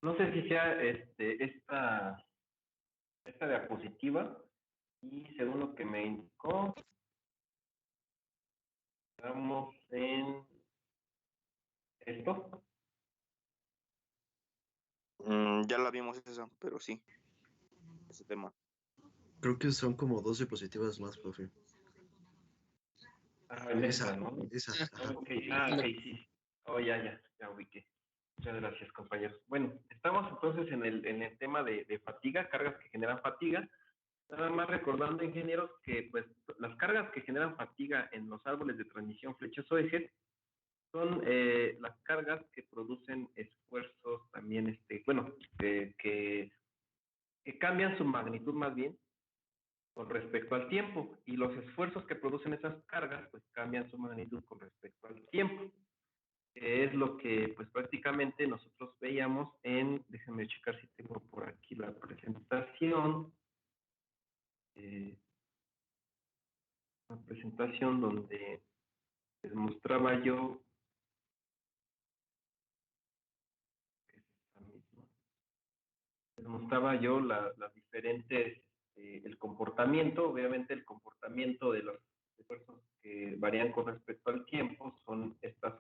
No sé si sea esta diapositiva, y según lo que me indicó, estamos en esto. Ya la vimos esa, pero sí, ese tema. Creo que son como 2 diapositivas más, profe. En esta, ¿no? Esa, ajá. Ok, sí. Oh, ya ubiqué. Muchas gracias, compañeros. Bueno, estamos entonces en el tema de fatiga, cargas que generan fatiga. Nada más recordando, ingenieros, que pues las cargas que generan fatiga en los árboles de transmisión flechoso-eje son las cargas que producen esfuerzos también, que cambian su magnitud más bien con respecto al tiempo, y los esfuerzos que producen esas cargas pues cambian su magnitud con respecto al tiempo. Es lo que pues prácticamente nosotros veíamos déjenme checar si tengo por aquí la presentación, una presentación donde les mostraba yo, las diferentes, el comportamiento. Obviamente el comportamiento de los esfuerzos que varían con respecto al tiempo son estas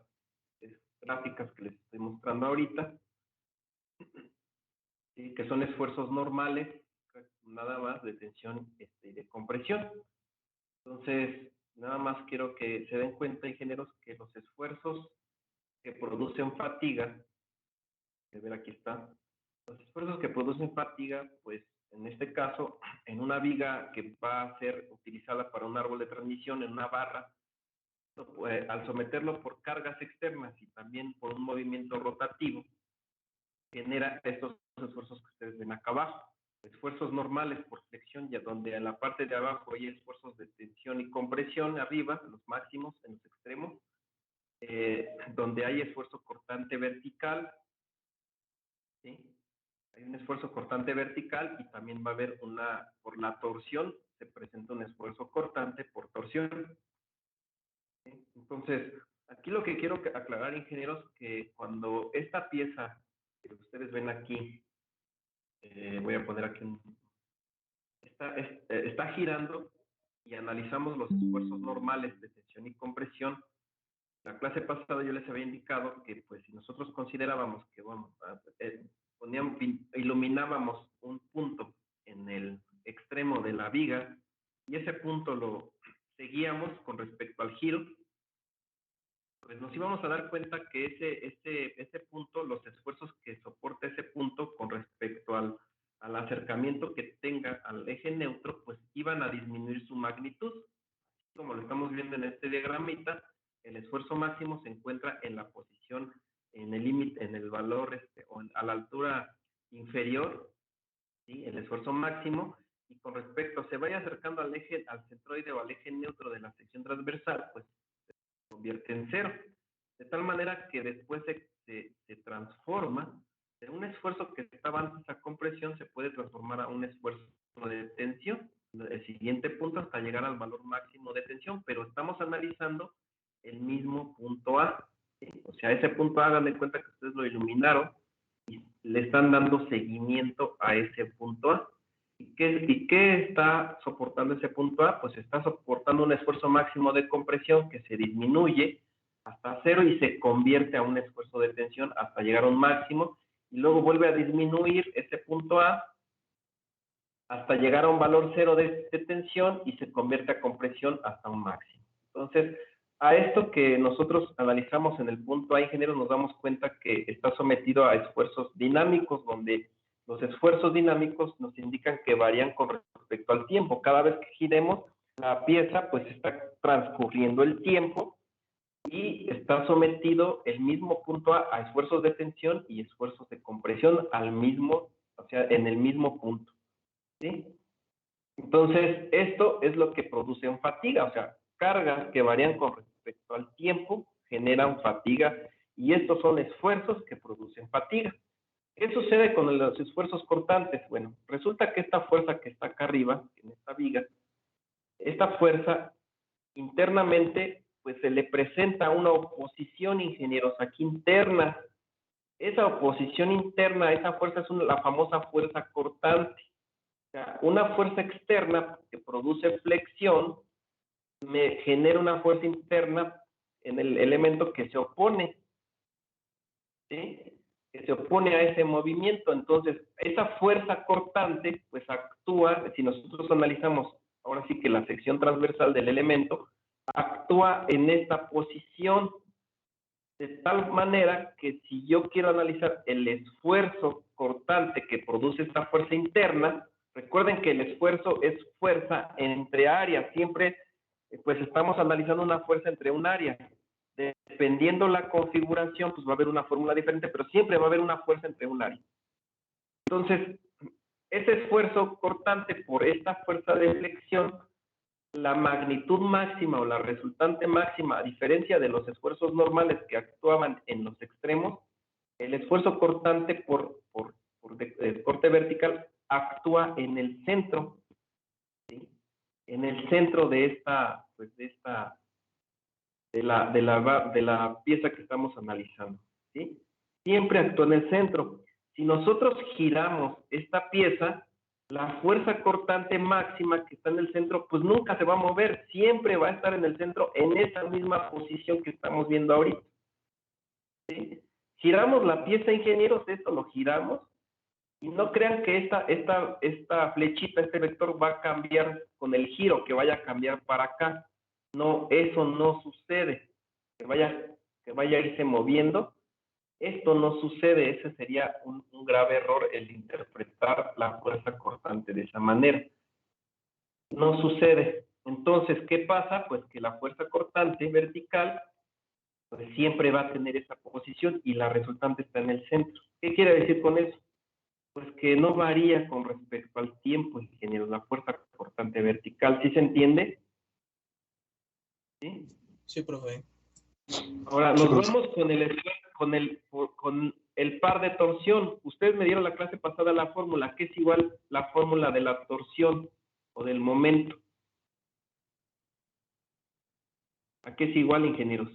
gráficas que les estoy mostrando ahorita, ¿sí? Que son esfuerzos normales, nada más de tensión y de compresión. Entonces, nada más quiero que se den cuenta, ingenieros, que los esfuerzos que producen fatiga, a ver, aquí está, los esfuerzos que producen fatiga, pues en este caso, en una viga que va a ser utilizada para un árbol de transmisión, en una barra, al someterlo por cargas externas y también por un movimiento rotativo, genera estos esfuerzos que ustedes ven acá abajo. Esfuerzos normales por flexión, ya donde en la parte de abajo hay esfuerzos de tensión y compresión arriba, los máximos en los extremos, donde hay esfuerzo cortante vertical, ¿sí? Hay un esfuerzo cortante vertical, y también va a haber por la torsión, se presenta un esfuerzo cortante por torsión, ¿sí? Entonces, aquí lo que quiero aclarar, ingenieros, que cuando esta pieza que ustedes ven aquí, voy a poner aquí está girando, y analizamos los esfuerzos normales de tensión y compresión. La clase pasada yo les había indicado que pues si nosotros considerábamos que iluminábamos un punto en el extremo de la viga, y ese punto lo seguíamos con respecto al giro, pues nos íbamos a dar cuenta que ese punto, los esfuerzos que soporta ese punto con respecto al acercamiento que tenga al eje neutro, pues iban a disminuir su magnitud. Como lo estamos viendo en este diagramita, el esfuerzo máximo se encuentra en la posición, en el límite, en el valor, a la altura inferior, ¿sí? El esfuerzo máximo, y con respecto, se vaya acercando al centroide o al eje neutro de la sección transversal, pues convierte en cero, de tal manera que después se transforma de un esfuerzo que estaba antes a compresión, se puede transformar a un esfuerzo de tensión, el siguiente punto hasta llegar al valor máximo de tensión, pero estamos analizando el mismo punto A, ¿sí? O sea, ese punto A, hagan de cuenta que ustedes lo iluminaron y le están dando seguimiento a ese punto A. ¿Y qué está soportando ese punto A? Pues está soportando un esfuerzo máximo de compresión que se disminuye hasta cero y se convierte a un esfuerzo de tensión hasta llegar a un máximo, y luego vuelve a disminuir ese punto A hasta llegar a un valor cero de tensión y se convierte a compresión hasta un máximo. Entonces, a esto que nosotros analizamos en el punto A, ingenieros, nos damos cuenta que está sometido a esfuerzos dinámicos, donde los esfuerzos dinámicos nos indican que varían con respecto al tiempo. Cada vez que giremos la pieza, pues está transcurriendo el tiempo y está sometido el mismo punto a esfuerzos de tensión y esfuerzos de compresión en el mismo punto, ¿sí? Entonces, esto es lo que produce fatiga, o sea, cargas que varían con respecto al tiempo generan fatiga, y estos son esfuerzos que producen fatiga. ¿Qué sucede con los esfuerzos cortantes? Bueno, resulta que esta fuerza que está acá arriba, en esta viga, esta fuerza internamente, pues se le presenta una oposición, ingenieros, aquí interna, Esa oposición interna, esa fuerza es la famosa fuerza cortante. O sea, una fuerza externa que produce flexión me genera una fuerza interna en el elemento que se opone, ¿sí? Que se opone a ese movimiento. Entonces, esa fuerza cortante, pues actúa, si nosotros analizamos ahora sí que la sección transversal del elemento, actúa en esta posición, de tal manera que si yo quiero analizar el esfuerzo cortante que produce esta fuerza interna, recuerden que el esfuerzo es fuerza entre áreas, siempre pues estamos analizando una fuerza entre un área. Dependiendo la configuración, pues va a haber una fórmula diferente, pero siempre va a haber una fuerza entre un área. Entonces, ese esfuerzo cortante por esta fuerza de flexión, la magnitud máxima o la resultante máxima, a diferencia de los esfuerzos normales que actuaban en los extremos, el esfuerzo cortante por corte vertical actúa en el centro, ¿sí? En el centro de esta, pues de la pieza que estamos analizando, ¿sí? Siempre actúa en el centro. Si nosotros giramos esta pieza, la fuerza cortante máxima que está en el centro, pues nunca se va a mover, siempre va a estar en el centro, en esa misma posición que estamos viendo ahorita, ¿sí? Giramos la pieza, ingenieros, esto lo giramos, y no crean que esta flechita, este vector va a cambiar con el giro, que vaya a cambiar para acá. No, eso no sucede. Que vaya a irse moviendo. Esto no sucede. Ese sería un grave error el interpretar la fuerza cortante de esa manera. No sucede. Entonces, ¿qué pasa? Pues que la fuerza cortante vertical pues siempre va a tener esa posición y la resultante está en el centro. ¿Qué quiere decir con eso? Pues que no varía con respecto al tiempo, ingeniero, la fuerza cortante vertical. ¿Sí se entiende? ¿Sí? Sí, profe. Ahora, nos vamos con el par de torsión. Ustedes me dieron la clase pasada la fórmula, que es igual la fórmula de la torsión o del momento. ¿A qué es igual, ingenieros?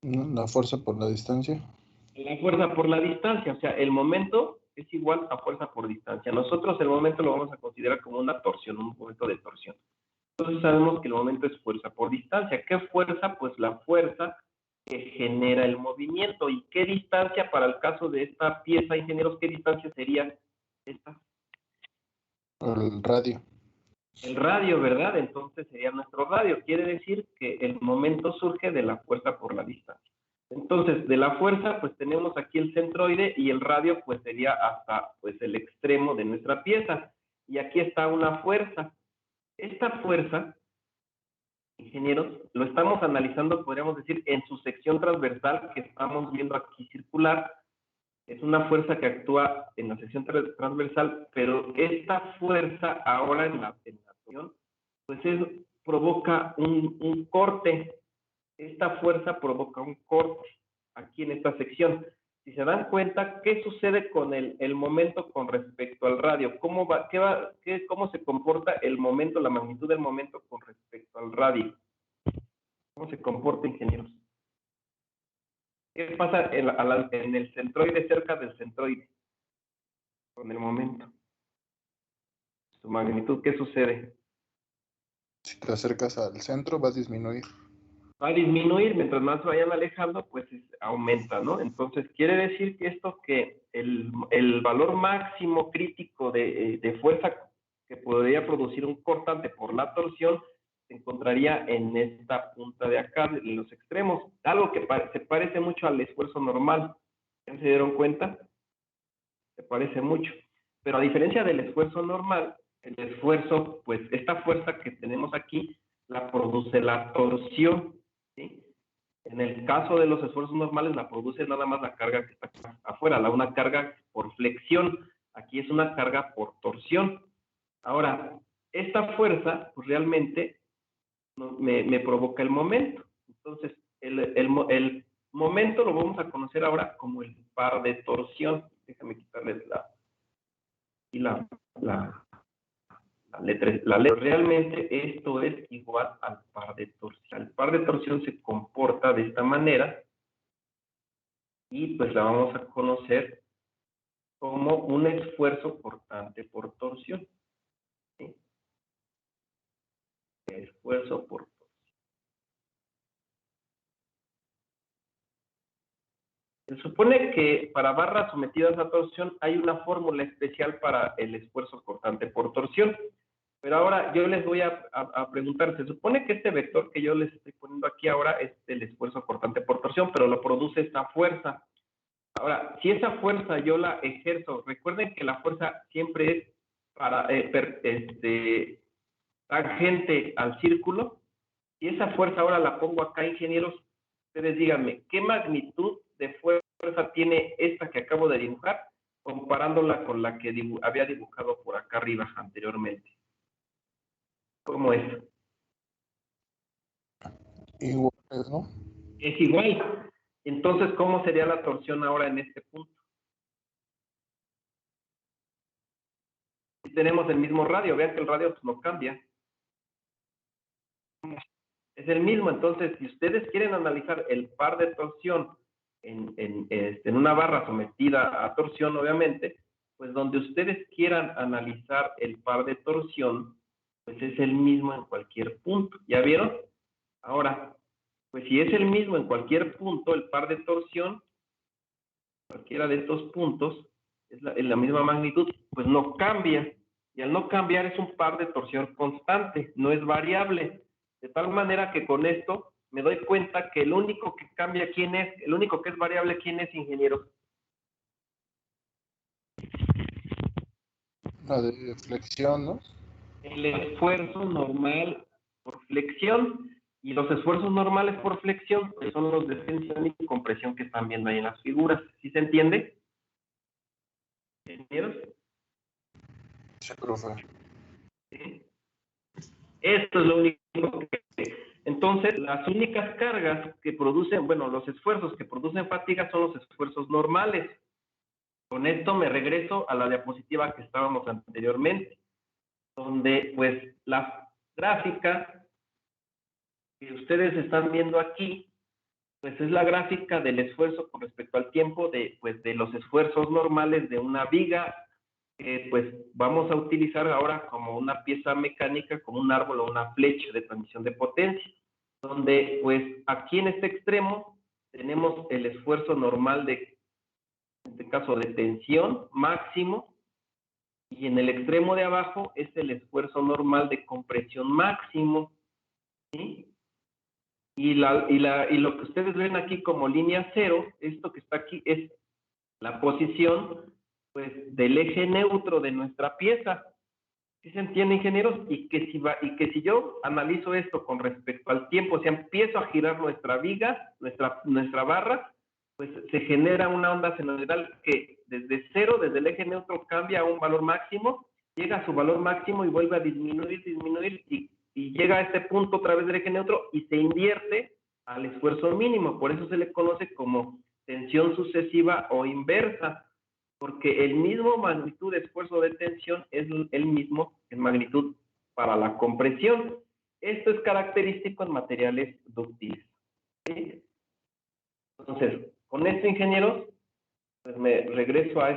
La fuerza por la distancia. La fuerza por la distancia, o sea, el momento es igual a fuerza por distancia. Nosotros el momento lo vamos a considerar como una torsión, un momento de torsión. Entonces sabemos que el momento es fuerza por distancia. ¿Qué fuerza? Pues la fuerza que genera el movimiento. ¿Y qué distancia para el caso de esta pieza, ingenieros? ¿Qué distancia sería esta? El radio. El radio, ¿verdad? Entonces sería nuestro radio. Quiere decir que el momento surge de la fuerza por la distancia. Entonces, de la fuerza, pues tenemos aquí el centroide y el radio, pues sería hasta pues, el extremo de nuestra pieza. Y aquí está una fuerza. Esta fuerza, ingenieros, lo estamos analizando, podríamos decir, en su sección transversal que estamos viendo aquí circular. Es una fuerza que actúa en la sección transversal, pero esta fuerza ahora en la sección, pues provoca un corte. Esta fuerza provoca un corte aquí en esta sección. Si se dan cuenta, ¿qué sucede con el momento con respecto al radio? ¿Cómo se comporta el momento, la magnitud del momento con respecto al radio? ¿Cómo se comporta, ingenieros? ¿Qué pasa en el centroide, cerca del centroide, con el momento? Su magnitud, ¿qué sucede? Si te acercas al centro, va a disminuir. Va a disminuir, mientras más se vayan alejando, pues aumenta, ¿no? Entonces, quiere decir que el valor máximo crítico de fuerza que podría producir un cortante por la torsión se encontraría en esta punta de acá, en los extremos, algo que se parece mucho al esfuerzo normal. ¿Ya se dieron cuenta? Se parece mucho. Pero a diferencia del esfuerzo normal, el esfuerzo, pues esta fuerza que tenemos aquí, la produce la torsión, ¿sí? En el caso de los esfuerzos normales, la produce nada más la carga que está acá afuera, una carga por flexión. Aquí es una carga por torsión. Ahora, esta fuerza, pues realmente me provoca el momento. Entonces, el momento lo vamos a conocer ahora como el par de torsión. Déjame quitarles la letra. Realmente esto es igual al par de torsión. El par de torsión se comporta de esta manera. y pues la vamos a conocer como un esfuerzo cortante por torsión. ¿Sí? Esfuerzo por torsión. Se supone que para barras sometidas a torsión hay una fórmula especial para el esfuerzo cortante por torsión. Pero ahora yo les voy a preguntar, se supone que este vector que yo les estoy poniendo aquí ahora es el esfuerzo cortante por torsión, pero lo produce esta fuerza. Ahora, si esa fuerza yo la ejerzo, recuerden que la fuerza siempre es para tangente al círculo, y esa fuerza ahora la pongo acá, ingenieros. Ustedes díganme, ¿qué magnitud de fuerza tiene esta que acabo de dibujar comparándola con la que había dibujado por acá arriba anteriormente? ¿Cómo es? Iguales, ¿no? Es igual. Entonces, ¿cómo sería la torsión ahora en este punto? Si tenemos el mismo radio, vean que el radio pues, no cambia. Es el mismo. Entonces, si ustedes quieren analizar el par de torsión en una barra sometida a torsión, obviamente, pues donde ustedes quieran analizar el par de torsión, pues es el mismo en cualquier punto. ¿Ya vieron? Ahora, pues si es el mismo en cualquier punto, el par de torsión, cualquiera de estos puntos, es la misma magnitud, pues no cambia. Y al no cambiar es un par de torsión constante, no es variable. De tal manera que con esto me doy cuenta que el único que cambia, ¿quién es? El único que es variable, ¿quién es, ingeniero? La de flexión, ¿no? El esfuerzo normal por flexión. Y los esfuerzos normales por flexión pues son los de tensión y compresión que están viendo ahí en las figuras. ¿Sí se entiende? ¿Ingenieros? Sí, profe. Sí. Esto es lo único que... Entonces, las únicas cargas que producen, bueno, los esfuerzos que producen fatiga son los esfuerzos normales. Con esto me regreso a la diapositiva que estábamos anteriormente, donde pues la gráfica que ustedes están viendo aquí, pues es la gráfica del esfuerzo con respecto al tiempo de los esfuerzos normales de una viga, que pues vamos a utilizar ahora como una pieza mecánica, como un árbol o una flecha de transmisión de potencia, donde pues aquí en este extremo tenemos el esfuerzo normal de, en este caso, de tensión máximo, y en el extremo de abajo es el esfuerzo normal de compresión máximo, ¿sí? Y lo que ustedes ven aquí como línea cero, esto que está aquí es la posición pues del eje neutro de nuestra pieza. ¿Sí se entiende, ingenieros? Y que si yo analizo esto con respecto al tiempo, o sea, empiezo a girar nuestra viga, nuestra barra, pues se genera una onda senoidal que desde cero, desde el eje neutro, cambia a un valor máximo, llega a su valor máximo y vuelve a disminuir y llega a este punto otra vez del eje neutro y se invierte al esfuerzo mínimo. Por eso se le conoce como tensión sucesiva o inversa, porque el mismo magnitud de esfuerzo de tensión es el mismo en magnitud para la compresión. Esto es característico en materiales dúctiles. ¿Sí? Entonces, con esto, ingenieros, pues me regreso a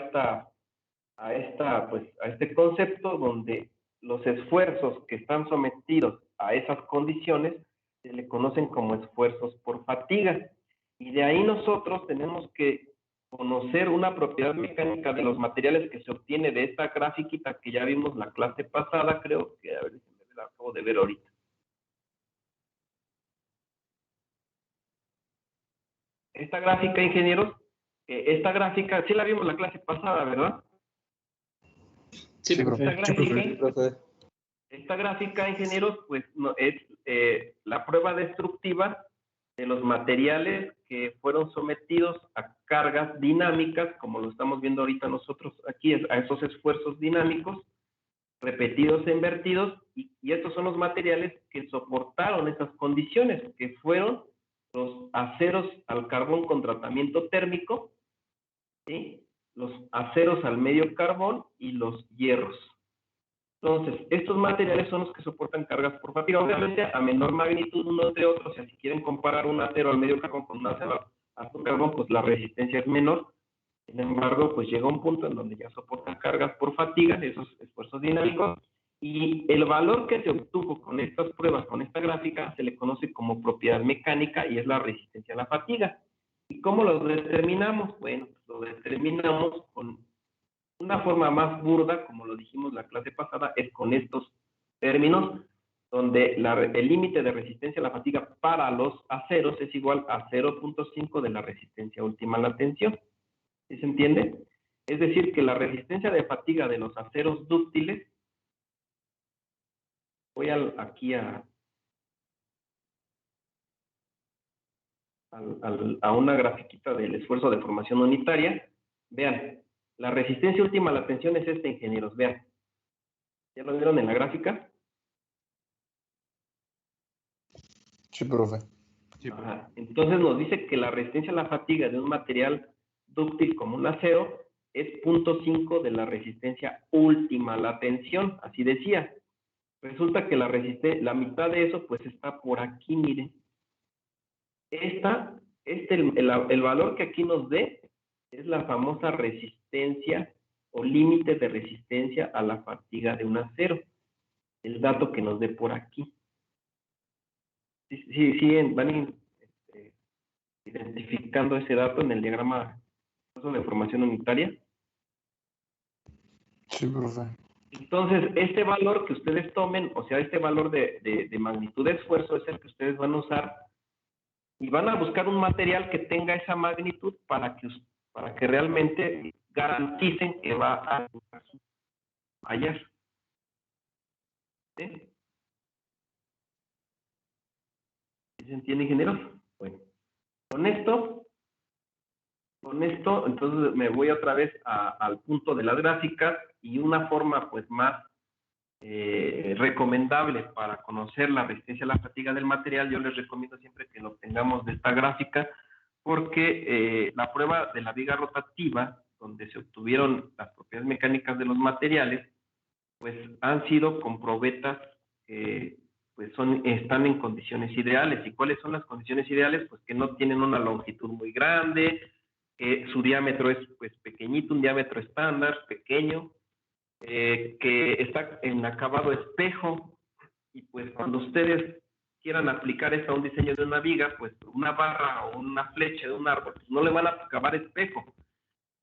este concepto donde los esfuerzos que están sometidos a esas condiciones se le conocen como esfuerzos por fatiga. Y de ahí nosotros tenemos que conocer una propiedad mecánica de los materiales que se obtiene de esta grafiquita que ya vimos la clase pasada, creo que, a ver si me la acabo de ver ahorita. Esta gráfica, ingenieros, esta gráfica, sí la vimos la clase pasada, ¿verdad? Sí, profe. Esta gráfica, ingenieros, pues no, es la prueba destructiva de los materiales que fueron sometidos a cargas dinámicas, como lo estamos viendo ahorita nosotros aquí, a esos esfuerzos dinámicos, repetidos e invertidos, y estos son los materiales que soportaron esas condiciones, que fueron los aceros al carbón con tratamiento térmico, ¿sí? Los aceros al medio carbón y los hierros. Entonces, estos materiales son los que soportan cargas por fatiga, obviamente a menor magnitud unos de otros. O sea, si quieren comparar un acero al medio carbón con un acero a tu carbón, pues la resistencia es menor. Sin embargo, pues llega un punto en donde ya soportan cargas por fatiga, esos esfuerzos dinámicos, y el valor que se obtuvo con estas pruebas, con esta gráfica, se le conoce como propiedad mecánica y es la resistencia a la fatiga. ¿Y cómo lo determinamos? Bueno, pues lo determinamos con una forma más burda, como lo dijimos la clase pasada, es con estos términos, donde el límite de resistencia a la fatiga para los aceros es igual a 0.5 de la resistencia última a la tensión. ¿Sí se entiende? Es decir, que la resistencia de fatiga de los aceros dúctiles, voy aquí a una grafiquita del esfuerzo de formación unitaria. Vean, la resistencia última a la tensión es esta, ingenieros. Vean, ¿ya lo vieron en la gráfica? Sí, profe. Ajá. Entonces nos dice que la resistencia a la fatiga de un material dúctil como un acero es 0.5 de la resistencia última a la tensión, así decía. Resulta que la mitad de eso pues está por aquí, miren. El valor que aquí nos dé es la famosa resistencia o límite de resistencia a la fatiga de un acero. El dato que nos dé por aquí. Sí, van identificando ese dato en el diagrama de formación unitaria. Sí, profe. Entonces, este valor que ustedes tomen, o sea, este valor de magnitud de esfuerzo es el que ustedes van a usar y van a buscar un material que tenga esa magnitud para que realmente garanticen que va a hallar. ¿Sí? ¿Se entiende, ingenieros? Bueno, con esto, entonces me voy otra vez al punto de las gráficas y una forma pues más recomendable para conocer la resistencia a la fatiga del material. Yo les recomiendo siempre que lo obtengamos de esta gráfica porque la prueba de la viga rotativa, donde se obtuvieron las propiedades mecánicas de los materiales, pues han sido con probetas que pues están en condiciones ideales. ¿Y cuáles son las condiciones ideales? Pues que no tienen una longitud muy grande, que su diámetro es pues pequeñito, un diámetro estándar, pequeño, que está en acabado espejo, y pues cuando ustedes quieran aplicar esto a un diseño de una viga, pues una barra o una flecha de un árbol, pues no le van a acabar espejo.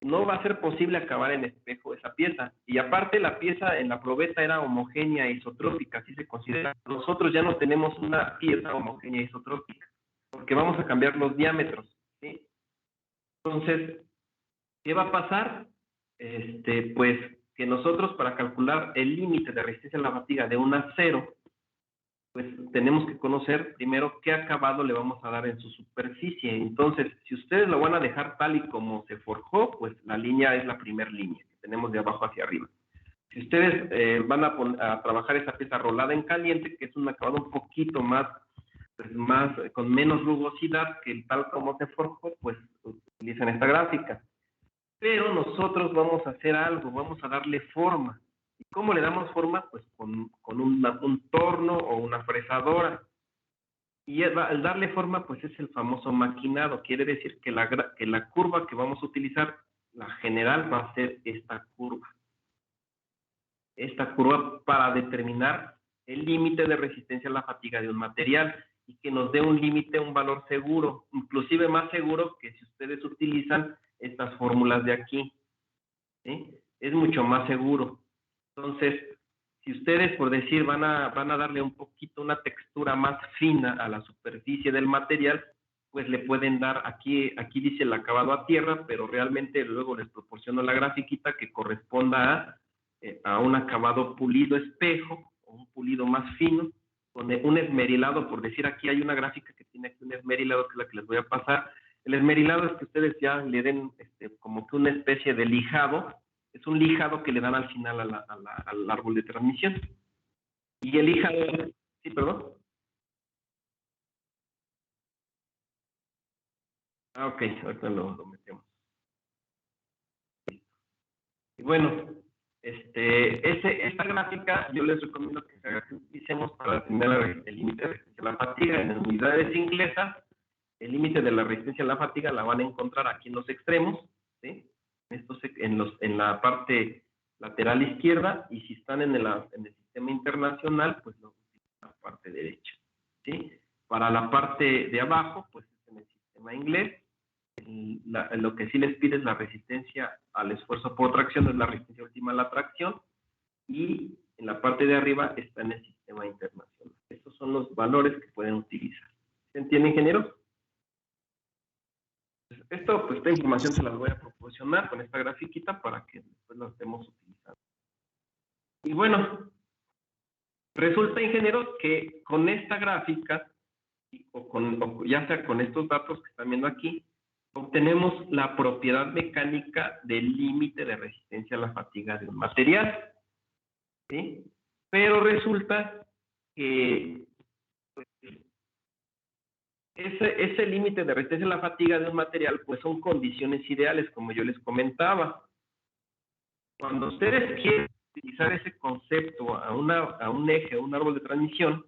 No va a ser posible acabar en espejo esa pieza. Y aparte la pieza en la probeta era homogénea isotrópica, así se considera. Nosotros ya no tenemos una pieza homogénea isotrópica, porque vamos a cambiar los diámetros, ¿sí? Entonces, ¿qué va a pasar? Pues que nosotros para calcular el límite de resistencia a la fatiga de un acero, pues tenemos que conocer primero qué acabado le vamos a dar en su superficie. Entonces, si ustedes lo van a dejar tal y como se forjó, pues la línea es la primera línea que tenemos de abajo hacia arriba. Si ustedes van a trabajar esa pieza rolada en caliente, que es un acabado un poquito más, pues con menos rugosidad que el tal como se forjó, pues utilizan esta gráfica. Pero nosotros vamos a hacer algo, vamos a darle forma. ¿Y cómo le damos forma? Pues con un torno o una fresadora. Y al darle forma, pues es el famoso maquinado. Quiere decir que la curva que vamos a utilizar, la general, va a ser esta curva. Esta curva para determinar el límite de resistencia a la fatiga de un material y que nos dé un límite, un valor seguro, inclusive más seguro que si ustedes utilizan estas fórmulas de aquí, ¿sí? Es mucho más seguro. Entonces, si ustedes, por decir, van a darle un poquito una textura más fina a la superficie del material, pues le pueden dar, aquí dice el acabado a tierra, pero realmente luego les proporciono la grafiquita que corresponda a un acabado pulido espejo, o un pulido más fino, con un esmerilado, por decir, aquí hay una gráfica que tiene aquí un esmerilado, que es la que les voy a pasar. El esmerilado es que ustedes ya le den como que una especie de lijado, es un lijado que le dan al final al árbol de transmisión. Y el lijado, sí, perdón. Ok, ahorita lo metemos. Y bueno, esta gráfica yo les recomiendo que utilicemos para determinar el límite de la fatiga en unidades inglesas. el límite de la resistencia a la fatiga la van a encontrar aquí en los extremos, ¿sí? En la parte lateral izquierda, y si están en el sistema internacional, pues lo utilizan en la parte derecha, ¿sí? Para la parte de abajo, pues en el sistema inglés, lo que sí les pide es la resistencia al esfuerzo por tracción, es la resistencia última a la tracción, y en la parte de arriba está en el sistema internacional. Estos son los valores que pueden utilizar. ¿Se entiende, ingenieros? Esta información se las voy a proporcionar con esta grafiquita para que después la estemos utilizando. Y bueno, resulta, ingenieros, que con esta gráfica, o ya sea con estos datos que están viendo aquí, obtenemos la propiedad mecánica del límite de resistencia a la fatiga de un material, ¿sí? Pero resulta que ese límite de resistencia a la fatiga de un material, pues son condiciones ideales, como yo les comentaba. Cuando ustedes quieren utilizar ese concepto a un eje, a un árbol de transmisión,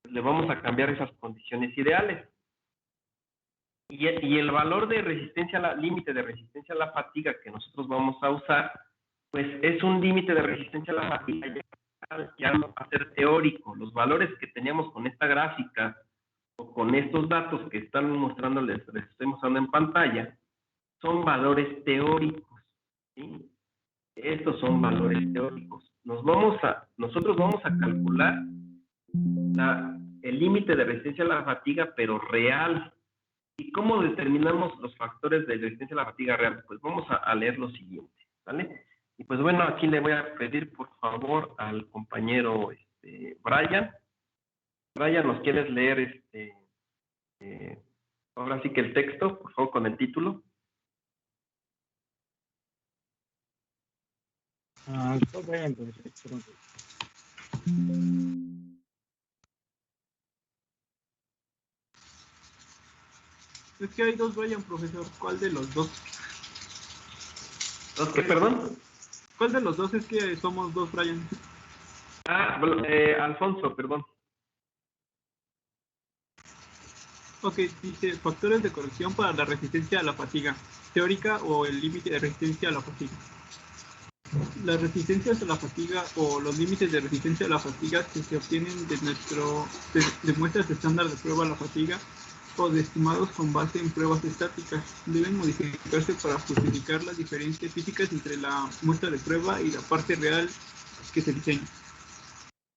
pues le vamos a cambiar esas condiciones ideales. Y el valor de resistencia, límite de resistencia a la fatiga que nosotros vamos a usar, pues es un límite de resistencia a la fatiga ya no va a ser teórico. Los valores que teníamos con esta gráfica o con estos datos que están mostrándoles, les estoy mostrando en pantalla, son valores teóricos, ¿sí? Estos son valores teóricos. Nosotros vamos a calcular el límite de resistencia a la fatiga, pero real. ¿Y cómo determinamos los factores de resistencia a la fatiga real? Pues vamos a leer lo siguiente, ¿vale? Y pues bueno, aquí le voy a pedir por favor al compañero Brian. Brian, ¿nos quieres leer ahora sí que el texto, por favor, con el título? Es que hay dos Brian, profesor. ¿Cuál de los dos? ¿Los qué, perdón? ¿Cuál de los dos es que somos dos Brian? Alfonso, perdón. Ok, dice factores de corrección para la resistencia a la fatiga, teórica o el límite de resistencia a la fatiga. Las resistencias a la fatiga o los límites de resistencia a la fatiga que se obtienen de muestras estándar de prueba a la fatiga o de estimados con base en pruebas estáticas deben modificarse para justificar las diferencias físicas entre la muestra de prueba y la parte real que se diseña.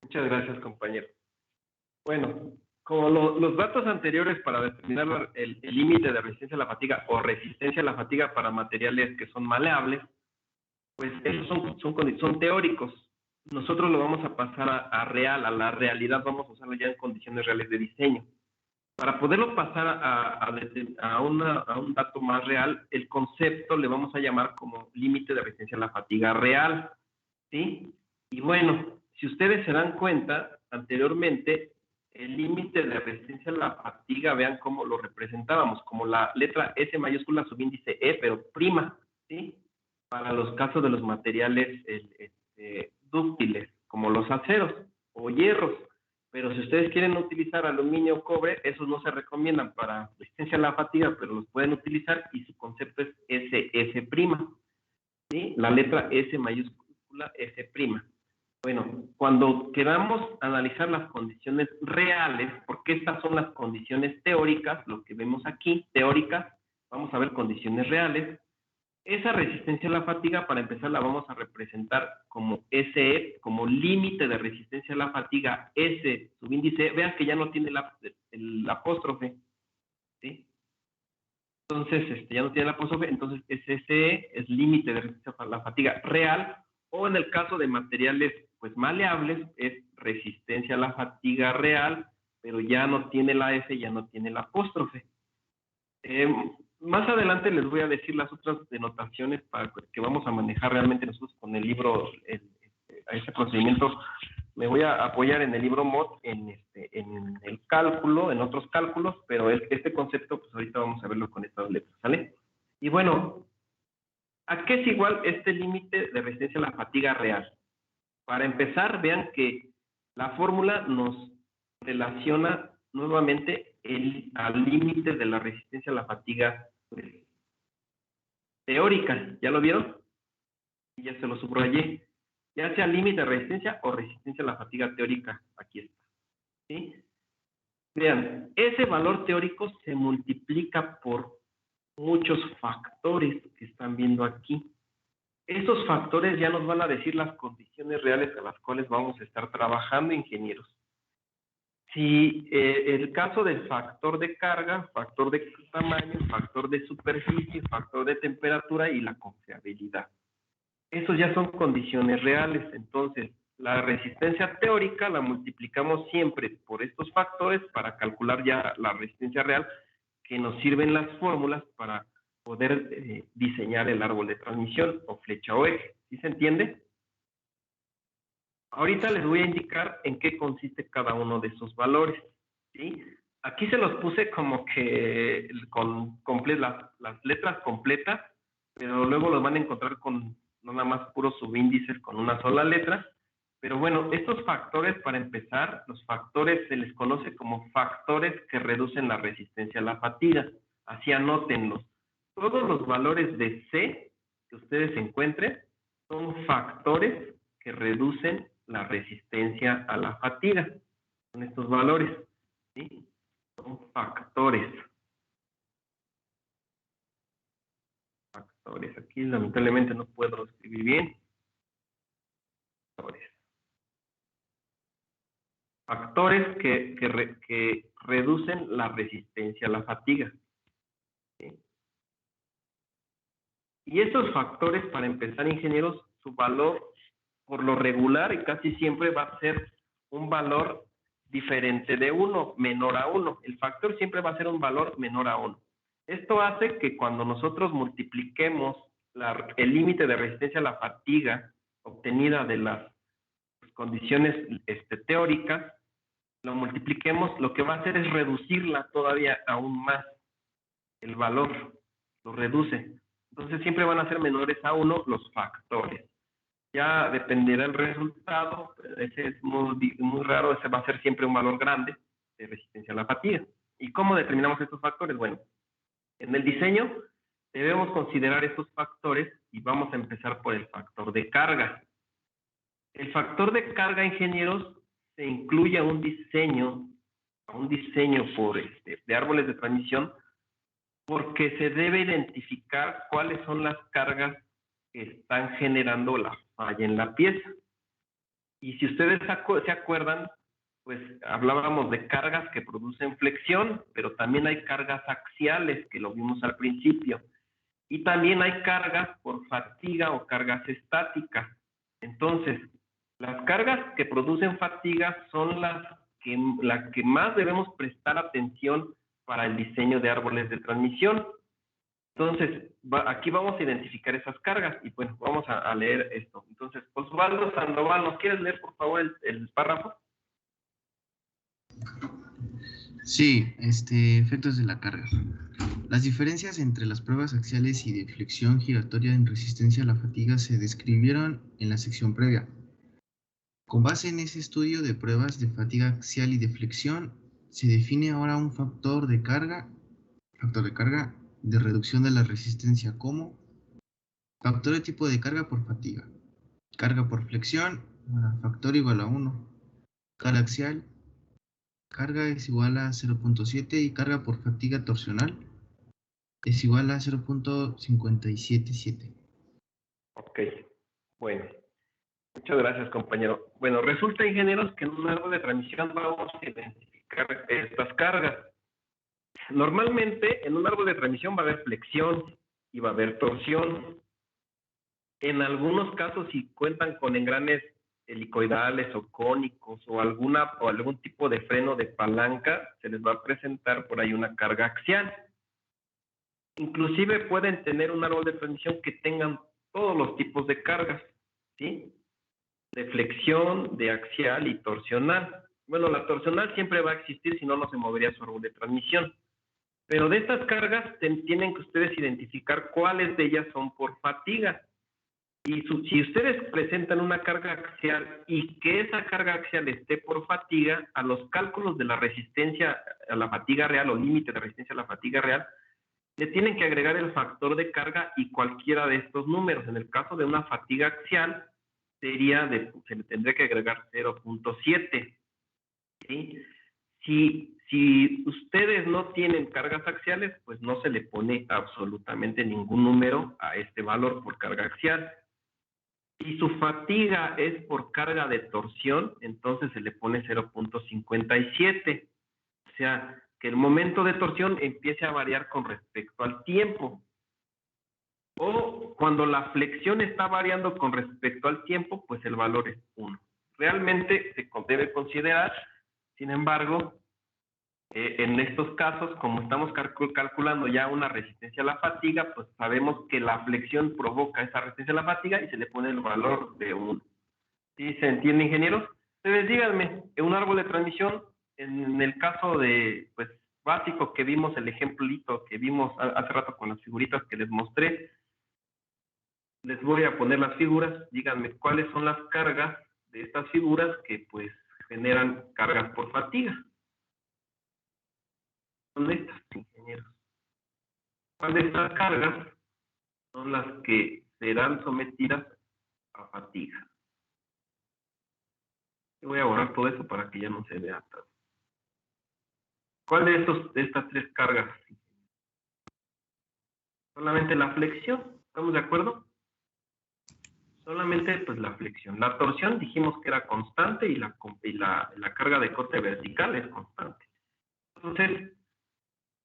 Muchas gracias, compañero. Bueno, como los datos anteriores para determinar el límite de resistencia a la fatiga o resistencia a la fatiga para materiales que son maleables, pues esos son teóricos. Nosotros lo vamos a pasar a real, a la realidad, vamos a usarlo ya en condiciones reales de diseño. Para poderlo pasar a un dato más real, el concepto le vamos a llamar como límite de resistencia a la fatiga real, ¿sí? Y bueno, si ustedes se dan cuenta, anteriormente, el límite de resistencia a la fatiga, vean cómo lo representábamos, como la letra S mayúscula, subíndice E, pero prima, ¿sí? Para los casos de los materiales dúctiles, como los aceros o hierros. Pero si ustedes quieren utilizar aluminio o cobre, esos no se recomiendan para resistencia a la fatiga, pero los pueden utilizar y su concepto es SS', ¿sí? La letra S mayúscula, S'. Bueno, cuando queramos analizar las condiciones reales, porque estas son las condiciones teóricas, lo que vemos aquí, teóricas, vamos a ver condiciones reales. Esa resistencia a la fatiga, para empezar, la vamos a representar como SE, como límite de resistencia a la fatiga, S, subíndice, vean que ya no tiene el apóstrofe, ¿sí? Entonces, ya no tiene el apóstrofe, entonces SE es límite de resistencia a la fatiga real, o en el caso de materiales pues maleables, es resistencia a la fatiga real, pero ya no tiene la S, ya no tiene el apóstrofe. Más adelante les voy a decir las otras denotaciones para que vamos a manejar realmente nosotros con el libro, a ese procedimiento. Me voy a apoyar en el libro MOD, en el cálculo, en otros cálculos, pero este concepto, pues ahorita vamos a verlo con estas letras, ¿sale? Y bueno, ¿a qué es igual este límite de resistencia a la fatiga real? Para empezar, vean que la fórmula nos relaciona nuevamente al límite de la resistencia a la fatiga pues, teórica. ¿Ya lo vieron? Y ya se lo subrayé. Ya sea límite de resistencia o resistencia a la fatiga teórica. Aquí está. ¿Sí? Vean, ese valor teórico se multiplica por muchos factores que están viendo aquí. Esos factores ya nos van a decir las condiciones reales a las cuales vamos a estar trabajando, ingenieros. Si el caso del factor de carga, factor de tamaño, factor de superficie, factor de temperatura y la confiabilidad. Esos ya son condiciones reales. Entonces, la resistencia teórica la multiplicamos siempre por estos factores para calcular ya la resistencia real, que nos sirven las fórmulas para poder diseñar el árbol de transmisión o flecha o eje. ¿Sí se entiende? Ahorita les voy a indicar en qué consiste cada uno de esos valores. ¿Sí? Aquí se los puse como que con las letras completas, pero luego los van a encontrar con no nada más puros subíndices con una sola letra. Pero bueno, estos factores, para empezar, los factores se les conoce como factores que reducen la resistencia a la fatiga. Así anótenlos. Todos los valores de C que ustedes encuentren son factores que reducen la resistencia a la fatiga. Son estos valores. ¿Sí? Son factores. Factores. Aquí lamentablemente no puedo escribir bien. Factores. Factores que reducen la resistencia a la fatiga. ¿Sí? Y estos factores, para empezar, ingenieros, su valor por lo regular y casi siempre va a ser un valor diferente de 1, menor a 1. El factor siempre va a ser un valor menor a 1. Esto hace que cuando nosotros multipliquemos el límite de resistencia a la fatiga obtenida de las condiciones teóricas, lo multipliquemos, lo que va a hacer es reducirla todavía aún más. El valor lo reduce. Entonces siempre van a ser menores a 1 los factores. Ya dependerá el resultado, ese es muy raro, ese va a ser siempre un valor grande de resistencia a la fatiga. ¿Y cómo determinamos estos factores? Bueno, en el diseño debemos considerar estos factores y vamos a empezar por el factor de carga. El factor de carga, ingenieros, se incluye a un diseño de árboles de transmisión, porque se debe identificar cuáles son las cargas que están generando la falla en la pieza. Y si ustedes se acuerdan, pues hablábamos de cargas que producen flexión, pero también hay cargas axiales, que lo vimos al principio. Y también hay cargas por fatiga o cargas estáticas. Entonces, las cargas que producen fatiga son las que más debemos prestar atención para el diseño de árboles de transmisión. Entonces, aquí vamos a identificar esas cargas y bueno, vamos a leer esto. Entonces, Osvaldo Sandoval, ¿nos quieres leer por favor el párrafo? Sí, efectos de la carga. Las diferencias entre las pruebas axiales y de flexión giratoria en resistencia a la fatiga se describieron en la sección previa. Con base en ese estudio de pruebas de fatiga axial y de flexión, se define ahora un factor de carga de reducción de la resistencia como factor de tipo de carga por fatiga, carga por flexión, factor igual a 1, carga axial, carga es igual a 0.7 y carga por fatiga torsional es igual a 0.577. Ok, bueno. Muchas gracias, compañero. Bueno, resulta, ingenieros, que en un árbol de transmisión vamos a identificar estas cargas. Normalmente, en un árbol de transmisión va a haber flexión y va a haber torsión. En algunos casos, si cuentan con engranes helicoidales o cónicos o algún tipo de freno de palanca, se les va a presentar por ahí una carga axial. Inclusive pueden tener un árbol de transmisión que tengan todos los tipos de cargas, ¿sí? De flexión, de axial y torsional. Bueno, la torsional siempre va a existir, si no, no se movería su árbol de transmisión. Pero de estas cargas tienen que ustedes identificar cuáles de ellas son por fatiga. Si ustedes presentan una carga axial y que esa carga axial esté por fatiga, a los cálculos de la resistencia a la fatiga real o límite de resistencia a la fatiga real, le tienen que agregar el factor de carga y cualquiera de estos números. En el caso de una fatiga axial, se le tendría que agregar 0.7. ¿Sí? Si ustedes no tienen cargas axiales, pues no se le pone absolutamente ningún número a este valor por carga axial. Si su fatiga es por carga de torsión, entonces se le pone 0.57. O sea, que el momento de torsión empiece a variar con respecto al tiempo. O cuando la flexión está variando con respecto al tiempo, pues el valor es 1. Realmente se debe considerar, sin embargo, en estos casos, como estamos calculando ya una resistencia a la fatiga, pues sabemos que la flexión provoca esa resistencia a la fatiga y se le pone el valor de 1. ¿Sí se entiende, ingenieros? Ustedes díganme, en un árbol de transmisión, en el caso de, pues, básico que vimos, el ejemplito que vimos hace rato con las figuritas que les mostré, les voy a poner las figuras, díganme cuáles son las cargas de estas figuras que, pues, generan cargas por fatiga. Son estas, ingenieros. ¿Cuáles de estas cargas son las que serán sometidas a fatiga? Voy a borrar todo eso para que ya no se vea todo. ¿Cuál de estas tres cargas? Solamente la flexión, ¿estamos de acuerdo? Solamente pues la flexión. La torsión dijimos que era constante y la carga de corte vertical es constante. Entonces,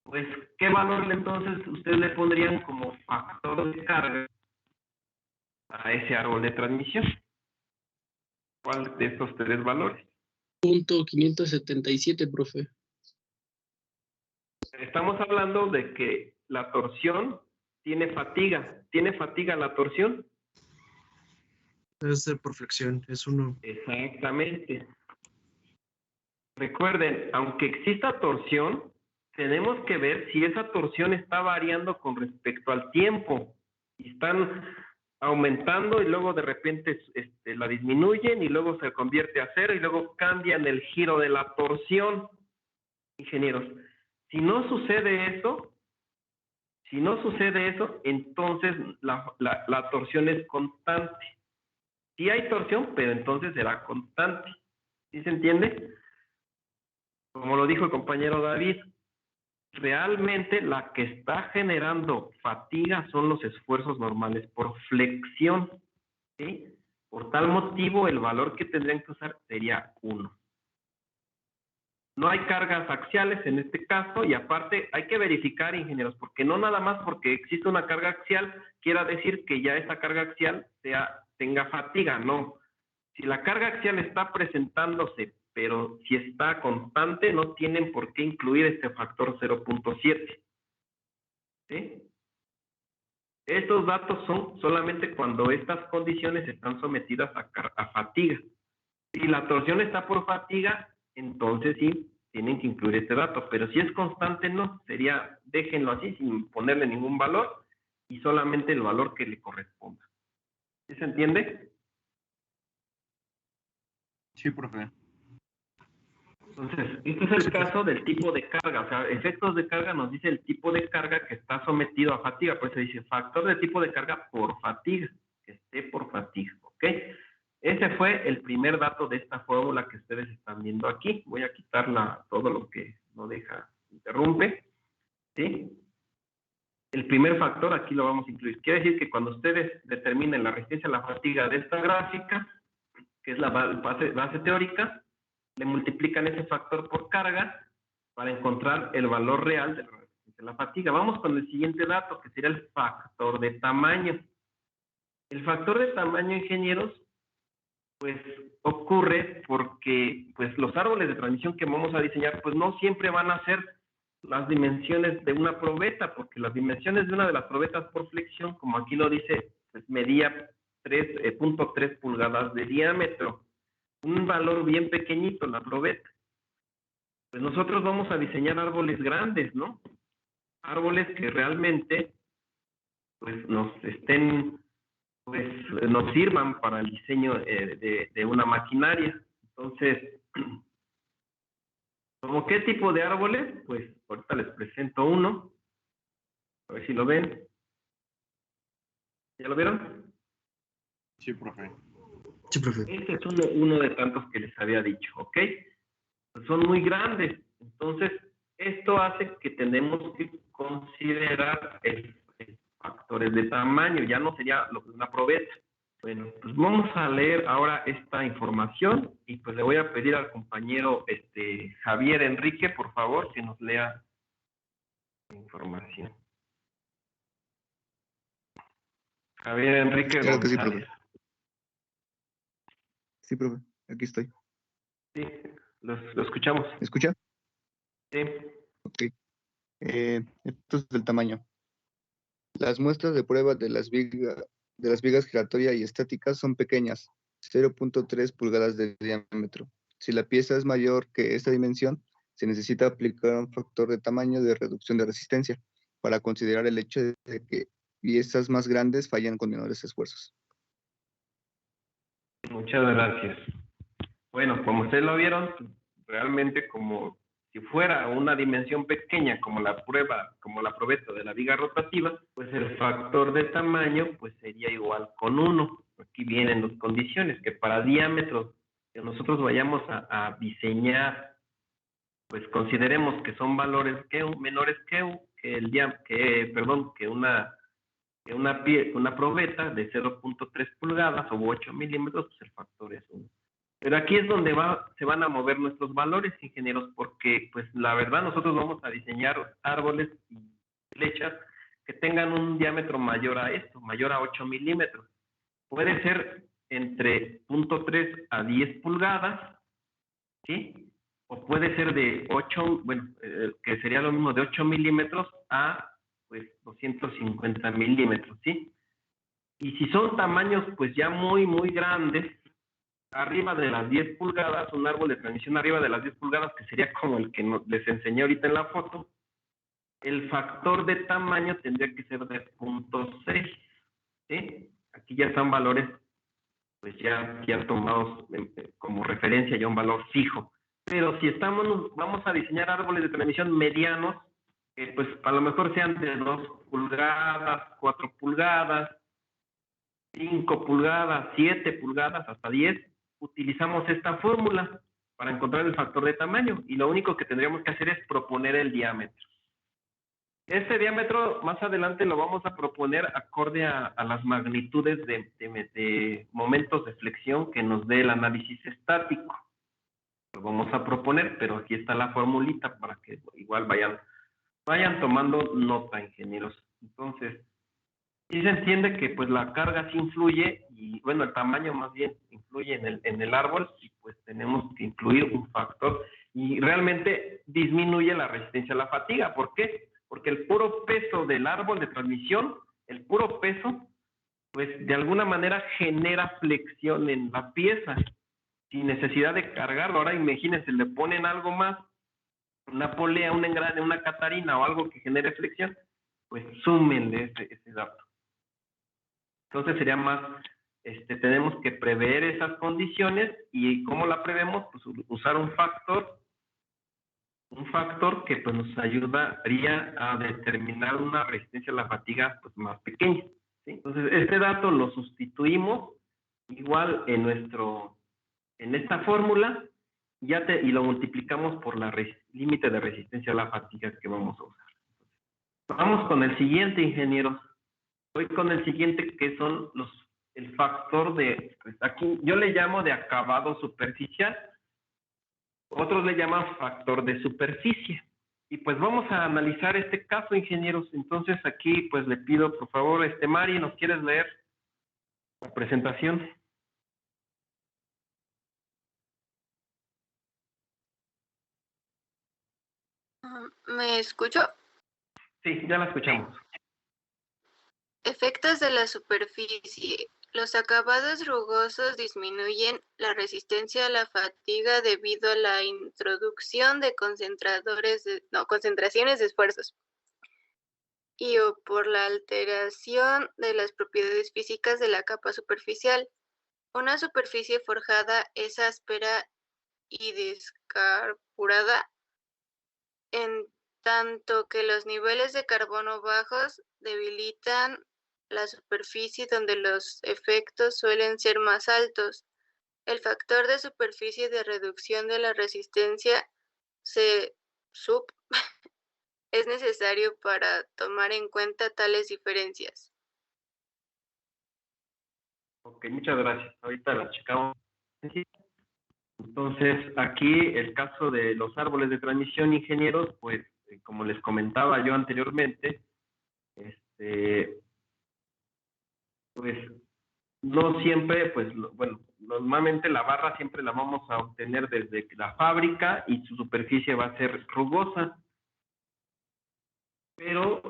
pues, ¿qué valor entonces ustedes le pondrían como factor de carga a ese árbol de transmisión? ¿Cuál de estos tres valores? .577, profe. Estamos hablando de que la torsión tiene fatiga. ¿Tiene fatiga la torsión? Es de por flexión, es 1. Exactamente. Recuerden, aunque exista torsión, tenemos que ver si esa torsión está variando con respecto al tiempo. Y están aumentando y luego de repente la disminuyen y luego se convierte a 0 y luego cambian el giro de la torsión. Ingenieros, si no sucede eso, entonces la torsión es constante. Sí hay torsión, pero entonces será constante. ¿Sí se entiende? Como lo dijo el compañero David, realmente la que está generando fatiga son los esfuerzos normales por flexión. ¿Sí? Por tal motivo, el valor que tendrían que usar sería 1. No hay cargas axiales en este caso y aparte hay que verificar, ingenieros, porque no nada más porque existe una carga axial quiera decir que ya esa carga axial tenga fatiga, no. Si la carga axial está presentándose, pero si está constante, no tienen por qué incluir este factor 0.7. ¿Sí? Estos datos son solamente cuando estas condiciones están sometidas a fatiga. Si la torsión está por fatiga, entonces sí, tienen que incluir este dato. Pero si es constante, no. Sería, déjenlo así, sin ponerle ningún valor, y solamente el valor que le corresponda. ¿Sí se entiende? Sí, profe. Entonces, este es el caso del tipo de carga. O sea, efectos de carga nos dice el tipo de carga que está sometido a fatiga. Pues se dice factor de tipo de carga por fatiga. Que esté por fatiga. ¿Ok? Ese fue el primer dato de esta fórmula que ustedes están viendo aquí. Voy a quitarla todo lo que no interrumpe. ¿Sí? El primer factor aquí lo vamos a incluir. Quiere decir que cuando ustedes determinen la resistencia a la fatiga de esta gráfica, que es la base teórica, le multiplican ese factor por carga para encontrar el valor real de la resistencia a la fatiga. Vamos con el siguiente dato, que sería el factor de tamaño. El factor de tamaño, ingenieros, pues ocurre porque pues los árboles de transmisión que vamos a diseñar pues no siempre van a ser las dimensiones de una probeta, porque las dimensiones de una de las probetas por flexión, como aquí lo dice, pues medía 3.3 pulgadas de diámetro, un valor bien pequeñito la probeta. Pues nosotros vamos a diseñar árboles grandes, ¿no? Árboles que realmente pues nos estén pues nos sirvan para el diseño de una maquinaria. Entonces, ¿como qué tipo de árboles? Pues ahorita les presento uno, a ver si lo ven. ¿Ya lo vieron? Sí, profe. Sí, profe. Este es uno de tantos que les había dicho, ¿ok? Pues son muy grandes, entonces esto hace que tenemos que considerar factores de tamaño, ya no sería lo que es una probeta. Bueno, pues vamos a leer ahora esta información y pues le voy a pedir al compañero Javier Enrique, por favor, que nos lea la información. Javier Enrique Claro que sí, González. profe. Sí, profe, aquí estoy. Sí, lo escuchamos. ¿Me escucha? Sí. Ok. Esto es del tamaño. Las muestras de prueba de las vigas giratoria y estáticas son pequeñas, 0.3 pulgadas de diámetro. Si la pieza es mayor que esta dimensión, se necesita aplicar un factor de tamaño de reducción de resistencia para considerar el hecho de que piezas más grandes fallan con menores esfuerzos. Muchas gracias. Bueno, como ustedes lo vieron, realmente como si fuera una dimensión pequeña como la probeta de la viga rotativa, pues el factor de tamaño pues sería igual con 1. Aquí vienen las condiciones, que para diámetros que nosotros vayamos a diseñar, pues consideremos que son valores menores que una probeta de 0.3 pulgadas o 8 milímetros, pues el factor es 1. Pero aquí es donde se van a mover nuestros valores, ingenieros, porque pues la verdad nosotros vamos a diseñar árboles y flechas que tengan un diámetro mayor a esto, mayor a 8 milímetros. Puede ser entre 0.3 a 10 pulgadas, ¿sí? O puede ser de 8, que sería lo mismo de 8 milímetros a pues 250 milímetros, ¿sí? Y si son tamaños pues ya muy, muy grandes, arriba de las 10 pulgadas, un árbol de transmisión arriba de las 10 pulgadas, que sería como el que les enseñé ahorita en la foto, el factor de tamaño tendría que ser de 0.6, ¿sí? Aquí ya están valores, pues ya tomados como referencia, ya un valor fijo. Pero si vamos a diseñar árboles de transmisión medianos, pues a lo mejor sean de 2 pulgadas, 4 pulgadas, 5 pulgadas, 7 pulgadas, hasta 10, utilizamos esta fórmula para encontrar el factor de tamaño y lo único que tendríamos que hacer es proponer el diámetro. Este diámetro más adelante lo vamos a proponer acorde a las magnitudes de momentos de flexión que nos dé el análisis estático. Lo vamos a proponer, pero aquí está la formulita para que igual vayan tomando nota, ingenieros. Entonces, sí se entiende que pues la carga sí influye y bueno, el tamaño más bien influye en el árbol y pues tenemos que incluir un factor y realmente disminuye la resistencia a la fatiga. ¿Por qué? Porque el puro peso del árbol de transmisión, el puro peso, pues de alguna manera genera flexión en la pieza sin necesidad de cargarlo. Ahora imagínense, le ponen algo más, una polea, un engrane, una catarina o algo que genere flexión, pues súmenle ese dato. Entonces sería más, tenemos que prever esas condiciones y ¿cómo la prevemos? Pues usar un factor que pues nos ayudaría a determinar una resistencia a la fatiga pues más pequeña, ¿sí? Entonces este dato lo sustituimos igual en esta fórmula y lo multiplicamos por la límite de resistencia a la fatiga que vamos a usar. Vamos con el siguiente, ingenieros. Voy con el siguiente, que son el factor pues aquí yo le llamo de acabado superficial, otros le llaman factor de superficie. Y pues vamos a analizar este caso, ingenieros. Entonces aquí pues le pido por favor, Mari, ¿nos quieres leer la presentación? ¿Me escucho? Sí, ya la escuchamos. Efectos de la superficie. Los acabados rugosos disminuyen la resistencia a la fatiga debido a la introducción de concentraciones de esfuerzos. y o por la alteración de las propiedades físicas de la capa superficial. Una superficie forjada es áspera y descarburada, en tanto que los niveles de carbono bajos debilitan la superficie donde los efectos suelen ser más altos. El factor de superficie de reducción de la resistencia sub es necesario para tomar en cuenta tales diferencias. Ok, muchas gracias. Ahorita la checamos. Entonces, aquí el caso de los árboles de transmisión, ingenieros, pues, como les comentaba yo anteriormente, pues, no siempre, pues, bueno, normalmente la barra siempre la vamos a obtener desde la fábrica y su superficie va a ser rugosa. Pero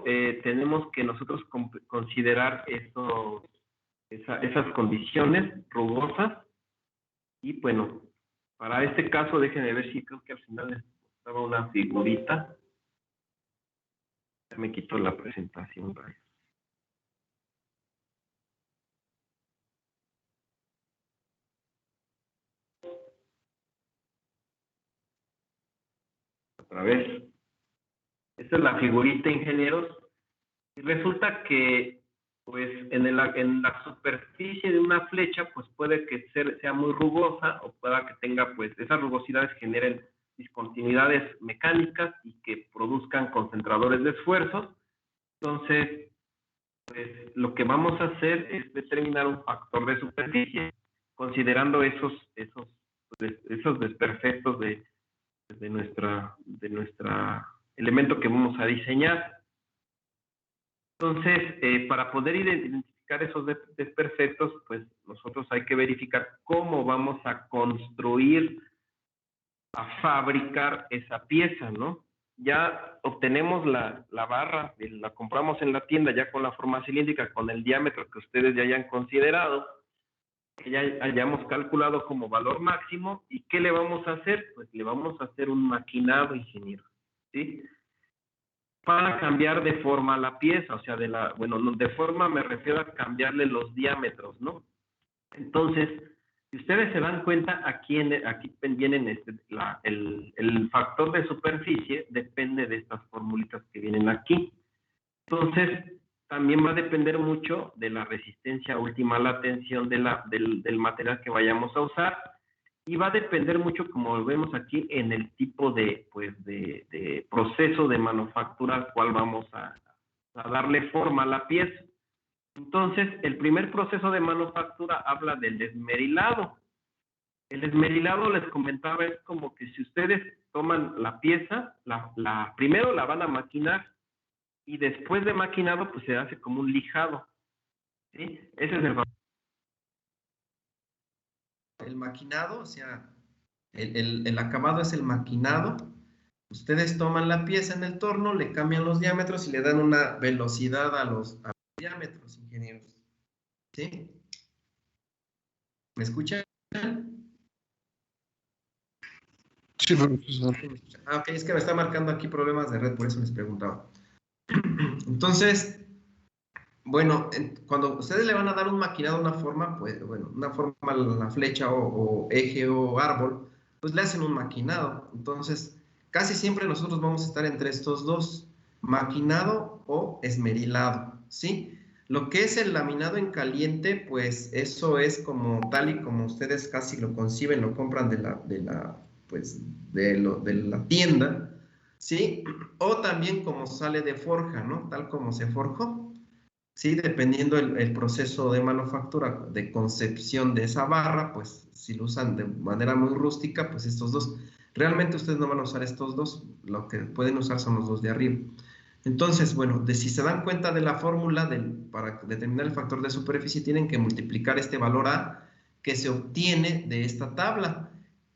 tenemos que nosotros considerar esas condiciones rugosas. Y bueno, para este caso, déjenme ver si creo que al final estaba una figurita. Ya me quitó la presentación. Otra vez. Esta es la figurita, ingenieros. Y resulta que, pues, en la superficie de una flecha, pues puede que sea muy rugosa o pueda que tenga, pues, esas rugosidades generen discontinuidades mecánicas y que produzcan concentradores de esfuerzos. Entonces, pues, lo que vamos a hacer es determinar un factor de superficie, considerando esos desperfectos de nuestra elemento que vamos a diseñar. Entonces, para poder identificar esos desperfectos, pues nosotros hay que verificar cómo vamos a construir, a fabricar esa pieza, ¿no? Ya obtenemos la barra, la compramos en la tienda ya con la forma cilíndrica, con el diámetro que ustedes ya hayan considerado, que ya hayamos calculado como valor máximo. ¿Y qué le vamos a hacer? Pues le vamos a hacer un maquinado, ingeniero, ¿sí? Para cambiar de forma la pieza, o sea, de forma me refiero a cambiarle los diámetros, ¿no? Entonces, si ustedes se dan cuenta, aquí vienen el factor de superficie, depende de estas formulitas que vienen aquí. Entonces, también va a depender mucho de la resistencia última a la tensión del material que vayamos a usar, y va a depender mucho, como vemos aquí, en el tipo de proceso de manufactura al cual vamos a darle forma a la pieza. Entonces, el primer proceso de manufactura habla del esmerilado. El esmerilado, les comentaba, es como que si ustedes toman la pieza, primero la van a maquinar, y después de maquinado, pues se hace como un lijado, ¿sí? Ese es el maquinado, o sea, el acabado es el maquinado. Ustedes toman la pieza en el torno, le cambian los diámetros y le dan una velocidad a los diámetros, ingenieros. ¿Sí? ¿Me escuchan? Sí, profesor. Ok, es que me está marcando aquí problemas de red, por eso les preguntaba. Entonces, bueno, cuando ustedes le van a dar un maquinado, una forma, pues, bueno, una forma a la flecha o eje o árbol, pues le hacen un maquinado. Entonces, casi siempre nosotros vamos a estar entre estos dos, maquinado o esmerilado, ¿sí? Lo que es el laminado en caliente, pues eso es como tal y como ustedes casi lo conciben, lo compran de la tienda, ¿sí? O también como sale de forja, ¿no? Tal como se forjó, ¿sí? Dependiendo el proceso de manufactura, de concepción de esa barra, pues si lo usan de manera muy rústica, pues estos dos. Realmente ustedes no van a usar estos dos, lo que pueden usar son los dos de arriba. Entonces, bueno, si se dan cuenta de la fórmula para determinar el factor de superficie, tienen que multiplicar este valor A que se obtiene de esta tabla.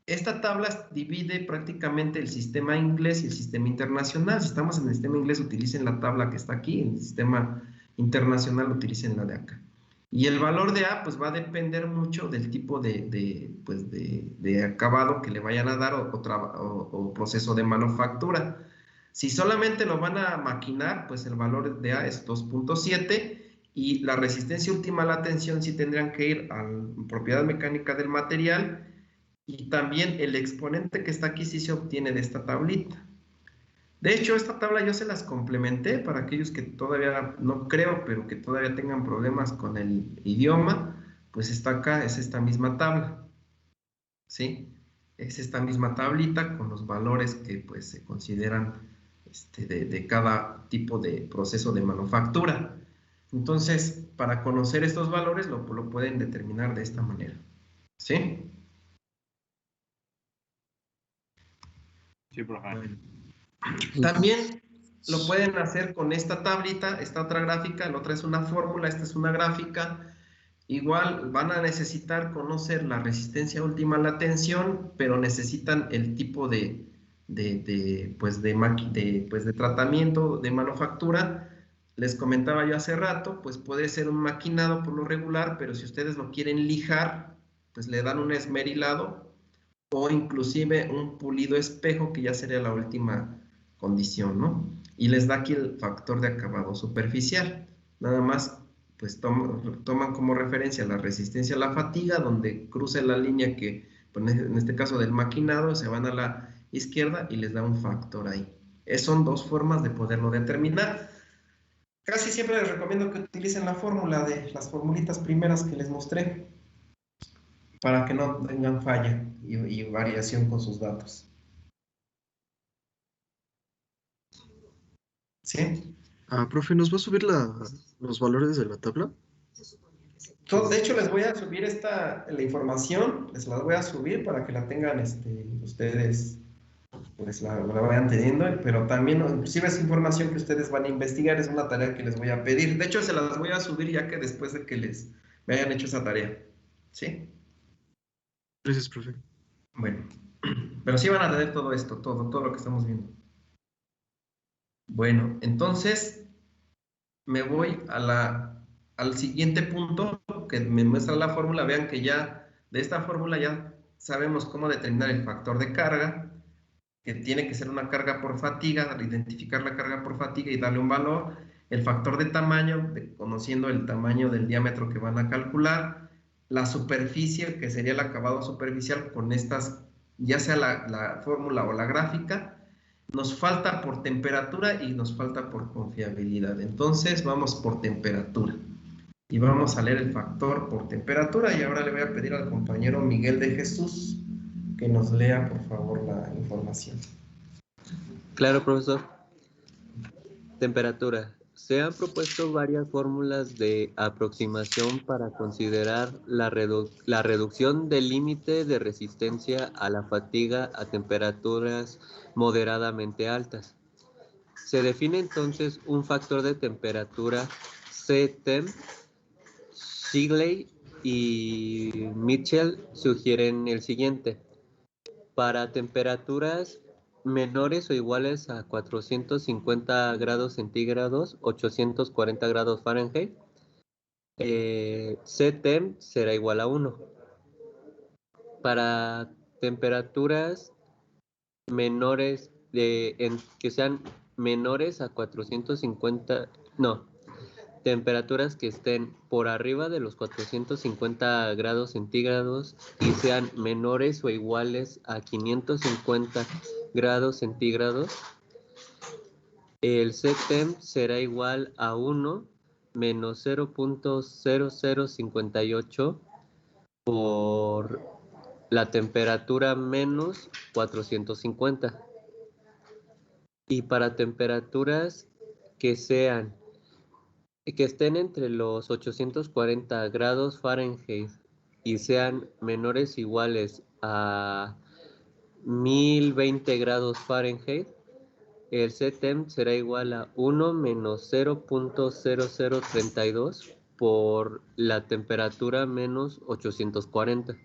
Esta tabla divide prácticamente el sistema inglés y el sistema internacional. Si estamos en el sistema inglés, utilicen la tabla que está aquí, en el sistema internacional utilicen la de acá. Y el valor de A pues va a depender mucho del tipo de acabado que le vayan a dar o proceso de manufactura. Si solamente lo van a maquinar, pues el valor de A es 2.7 y la resistencia última a la tensión sí tendrían que ir a la propiedad mecánica del material, y también el exponente que está aquí sí se obtiene de esta tablita. De hecho, esta tabla yo se las complementé para aquellos que todavía no creo, pero que todavía tengan problemas con el idioma, pues está acá, es esta misma tabla, ¿sí? Es esta misma tablita con los valores que pues se consideran de cada tipo de proceso de manufactura. Entonces, para conocer estos valores lo pueden determinar de esta manera, ¿sí? Sí, profe. Bueno. También lo pueden hacer con esta tablita, esta otra gráfica, la otra es una fórmula, esta es una gráfica. Igual van a necesitar conocer la resistencia última a la tensión, pero necesitan el tipo de tratamiento, de manufactura. Les comentaba yo hace rato, pues puede ser un maquinado por lo regular, pero si ustedes lo quieren lijar, pues le dan un esmerilado o inclusive un pulido espejo, que ya sería la última condición, ¿no? Y les da aquí el factor de acabado superficial. Nada más, pues toman como referencia la resistencia a la fatiga, donde cruce la línea que, pues, en este caso del maquinado, se van a la izquierda y les da un factor ahí. Son dos formas de poderlo determinar. Casi siempre les recomiendo que utilicen la fórmula de las formulitas primeras que les mostré, para que no tengan falla y variación con sus datos. ¿Sí? Profe, ¿nos va a subir los valores de la tabla? De hecho, les voy a subir la información, les la voy a subir para que la tengan ustedes, pues la vayan teniendo, pero también, inclusive esa información que ustedes van a investigar es una tarea que les voy a pedir. De hecho, se las voy a subir ya que después de que me hayan hecho esa tarea. ¿Sí? Gracias, profe. Bueno, pero sí van a tener todo esto, todo lo que estamos viendo. Bueno, entonces me voy al siguiente punto que me muestra la fórmula. Vean que ya de esta fórmula ya sabemos cómo determinar el factor de carga, que tiene que ser una carga por fatiga, identificar la carga por fatiga y darle un valor. El factor de tamaño, conociendo el tamaño del diámetro que van a calcular. La superficie, que sería el acabado superficial con estas, ya sea la fórmula o la gráfica. Nos falta por temperatura y nos falta por confiabilidad. Entonces vamos por temperatura. Y vamos a leer el factor por temperatura. Y ahora le voy a pedir al compañero Miguel de Jesús que nos lea, por favor, la información. Claro, profesor. Temperatura. Se han propuesto varias fórmulas de aproximación para considerar la reducción del límite de resistencia a la fatiga a temperaturas moderadamente altas. Se define entonces un factor de temperatura CTEM. Shigley y Mitchell sugieren el siguiente. Para temperaturas menores o iguales a 450 grados centígrados, 840 grados Fahrenheit, CTEM será igual a 1. Para temperaturas menores, que sean menores a 450, temperaturas que estén por arriba de los 450 grados centígrados y sean menores o iguales a 550 grados centígrados, el CTEM será igual a 1 menos 0.0058 por la temperatura menos 450. Y para temperaturas que estén entre los 840 grados Fahrenheit y sean menores o iguales a 1020 grados Fahrenheit, el CTEM será igual a 1 menos 0.0032 por la temperatura menos 840.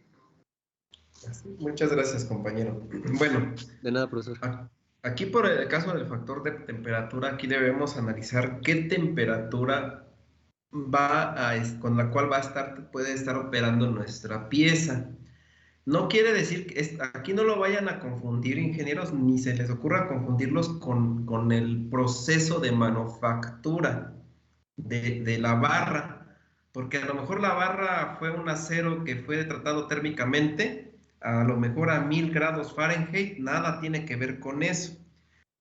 Muchas gracias, compañero. Bueno. De nada, profesor. Aquí por el caso del factor de temperatura, aquí debemos analizar qué temperatura con la cual puede estar operando nuestra pieza. No quiere decir que aquí no lo vayan a confundir, ingenieros, ni se les ocurra confundirlos con el proceso de manufactura de la barra, porque a lo mejor la barra fue un acero que fue tratado térmicamente, a lo mejor a 1000 grados Fahrenheit, nada tiene que ver con eso.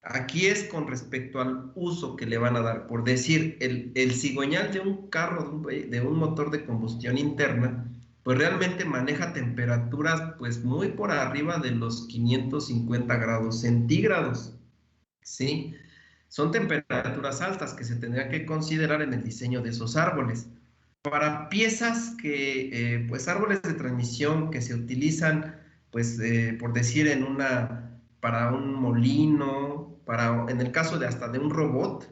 Aquí es con respecto al uso que le van a dar. Por decir, el cigüeñal de un carro, de un motor de combustión interna, pues realmente maneja temperaturas pues muy por arriba de los 550 grados centígrados, ¿sí? Son temperaturas altas que se tendrían que considerar en el diseño de esos árboles. Para piezas que, pues árboles de transmisión que se utilizan, pues por decir para un molino, en el caso de hasta de un robot,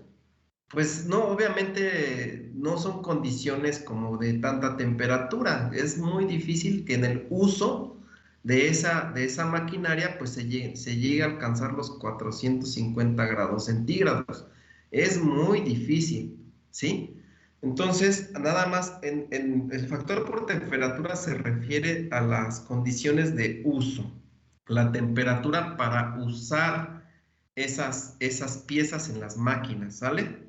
pues no, obviamente no son condiciones como de tanta temperatura. Es muy difícil que en el uso de esa maquinaria pues se llegue a alcanzar los 450 grados centígrados. Es muy difícil, ¿sí? Entonces, nada más, el factor por temperatura se refiere a las condiciones de uso, la temperatura para usar esas piezas en las máquinas, ¿sale?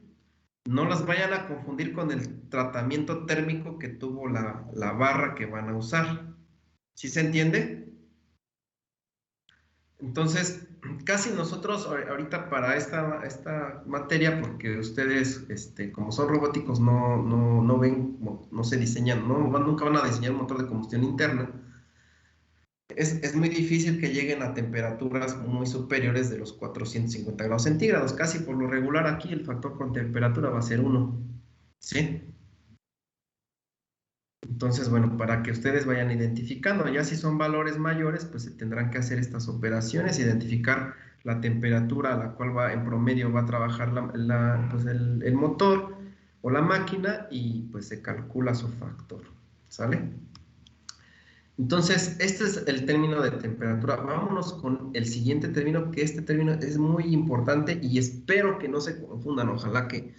No las vayan a confundir con el tratamiento térmico que tuvo la barra que van a usar. ¿Sí se entiende? Entonces, casi nosotros ahorita para esta materia, porque ustedes, como son robóticos, no ven, no se diseñan, nunca van a diseñar un motor de combustión interna, es muy difícil que lleguen a temperaturas muy superiores de los 450 grados centígrados. Casi por lo regular aquí el factor por temperatura va a ser 1, ¿sí? Entonces, bueno, para que ustedes vayan identificando, ya si son valores mayores, pues se tendrán que hacer estas operaciones, identificar la temperatura a la cual en promedio va a trabajar pues el motor o la máquina y pues se calcula su factor, ¿sale? Entonces, este es el término de temperatura. Vámonos con el siguiente término, que este término es muy importante y espero que no se confundan, ojalá que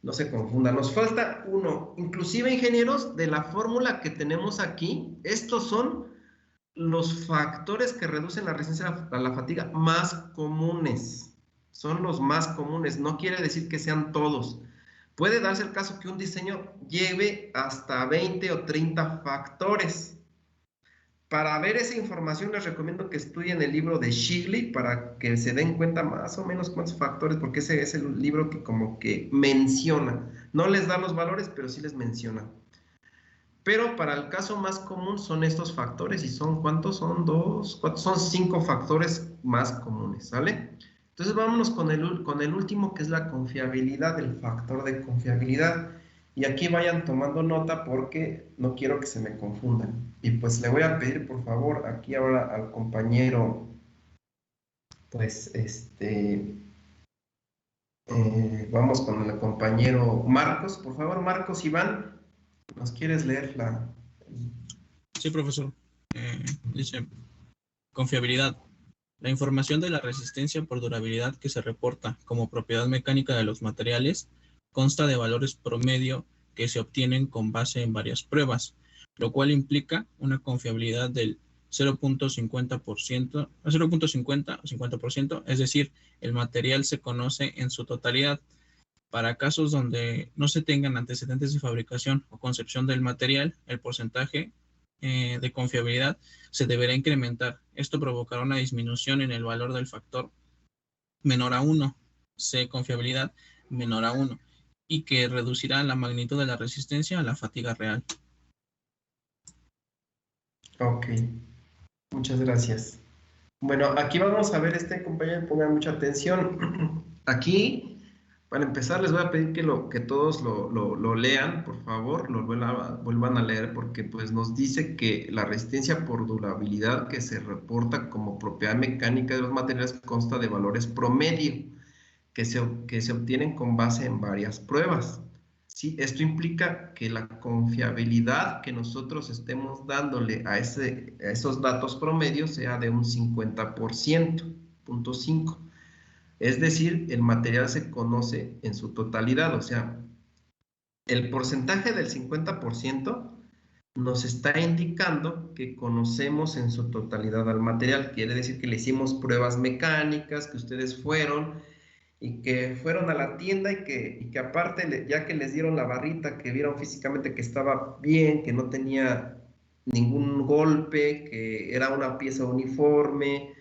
no se confundan. Nos falta uno, inclusive ingenieros, de la fórmula que tenemos aquí, estos son los factores que reducen la resistencia a la fatiga más comunes. Son los más comunes, no quiere decir que sean todos. Puede darse el caso que un diseño lleve hasta 20 o 30 factores. Para ver esa información les recomiendo que estudien el libro de Shigley para que se den cuenta más o menos cuántos factores, porque ese es el libro que como que menciona. No les da los valores, pero sí les menciona. Pero para el caso más común son estos factores y son, ¿cuántos? Son 5 factores más comunes, ¿sale? Entonces vámonos con el último, que es la confiabilidad, el factor de confiabilidad. Y aquí vayan tomando nota porque no quiero que se me confundan. Y pues le voy a pedir, por favor, aquí ahora al compañero, pues, vamos con el compañero Marcos. Por favor, Marcos, Iván, ¿nos quieres leer la...? Sí, profesor. Dice, confiabilidad. La información de la resistencia por durabilidad que se reporta como propiedad mecánica de los materiales consta de valores promedio que se obtienen con base en varias pruebas, lo cual implica una confiabilidad del 0.50% o 50%, es decir, el material se conoce en su totalidad. Para casos donde no se tengan antecedentes de fabricación o concepción del material, el porcentaje de confiabilidad se deberá incrementar. Esto provocará una disminución en el valor del factor menor a 1, C confiabilidad menor a 1, y que reducirá la magnitud de la resistencia a la fatiga real. Ok, muchas gracias. Bueno, aquí vamos a ver compañero, pongan mucha atención. Aquí, para empezar, les voy a pedir que todos lo lean, por favor, lo vuelvan a leer, porque pues nos dice que la resistencia por durabilidad que se reporta como propiedad mecánica de los materiales consta de valores promedio que se obtienen con base en varias pruebas. ¿Sí? Esto implica que la confiabilidad que nosotros estemos dándole a esos datos promedios sea de un 50%, 0.5. Es decir, el material se conoce en su totalidad, o sea, el porcentaje del 50% nos está indicando que conocemos en su totalidad al material. Quiere decir que le hicimos pruebas mecánicas, que ustedes fueron y que fueron a la tienda y que aparte, ya que les dieron la barrita, que vieron físicamente que estaba bien, que no tenía ningún golpe, que era una pieza uniforme,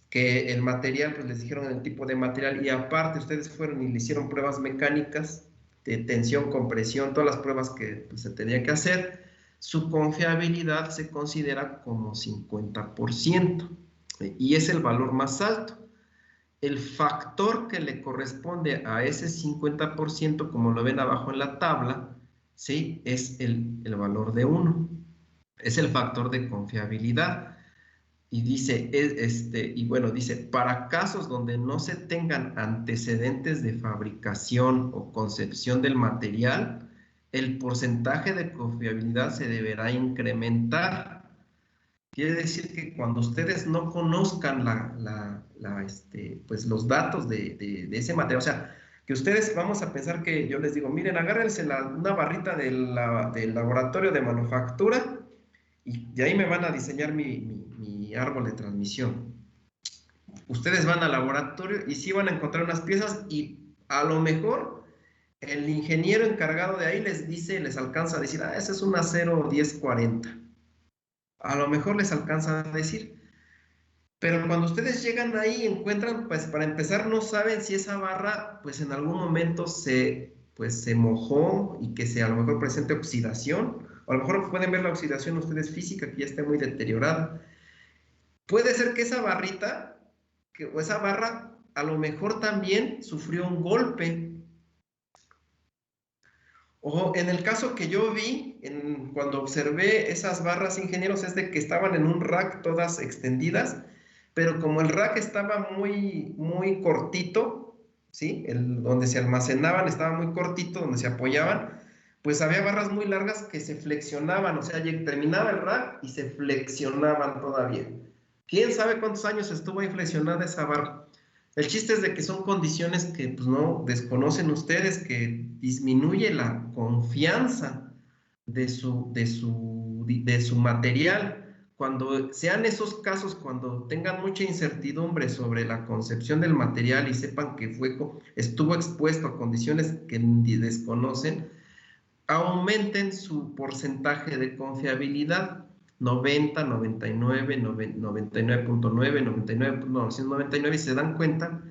que el material, pues les dijeron el tipo de material, y aparte ustedes fueron y le hicieron pruebas mecánicas de tensión, compresión, todas las pruebas que pues, se tenía que hacer, su confiabilidad se considera como 50%, y es el valor más alto. El factor que le corresponde a ese 50%, como lo ven abajo en la tabla, ¿sí? Es el valor de 1. Es el factor de confiabilidad. Y dice, dice, para casos donde no se tengan antecedentes de fabricación o concepción del material, el porcentaje de confiabilidad se deberá incrementar. Quiere decir que cuando ustedes no conozcan pues los datos de ese material, o sea, que ustedes, vamos a pensar que yo les digo, miren, agárrense una barrita del laboratorio de manufactura y de ahí me van a diseñar mi árbol de transmisión. Ustedes van al laboratorio y sí van a encontrar unas piezas y a lo mejor el ingeniero encargado de ahí les alcanza a decir, esa es una 01040. A lo mejor les alcanza a decir, pero cuando ustedes llegan ahí encuentran, pues para empezar no saben si esa barra pues en algún momento se mojó y que a lo mejor presente oxidación, o a lo mejor pueden ver la oxidación ustedes física que ya esté muy deteriorada. Puede ser que esa barrita, o esa barra a lo mejor también sufrió un golpe. O en el caso que yo vi, cuando observé esas barras, ingenieros, es de que estaban en un rack todas extendidas, pero como el rack estaba muy, muy cortito, ¿sí? Donde se almacenaban estaba muy cortito, donde se apoyaban, pues había barras muy largas que se flexionaban, o sea, terminaba el rack y se flexionaban todavía. ¿Quién sabe cuántos años estuvo ahí flexionada esa barra? El chiste es de que son condiciones que pues, no desconocen ustedes, que disminuye la confianza de su material. Cuando sean esos casos, cuando tengan mucha incertidumbre sobre la concepción del material y sepan que estuvo expuesto a condiciones que desconocen, aumenten su porcentaje de confiabilidad. 90, 99, 99.9, 99.999, y se dan cuenta,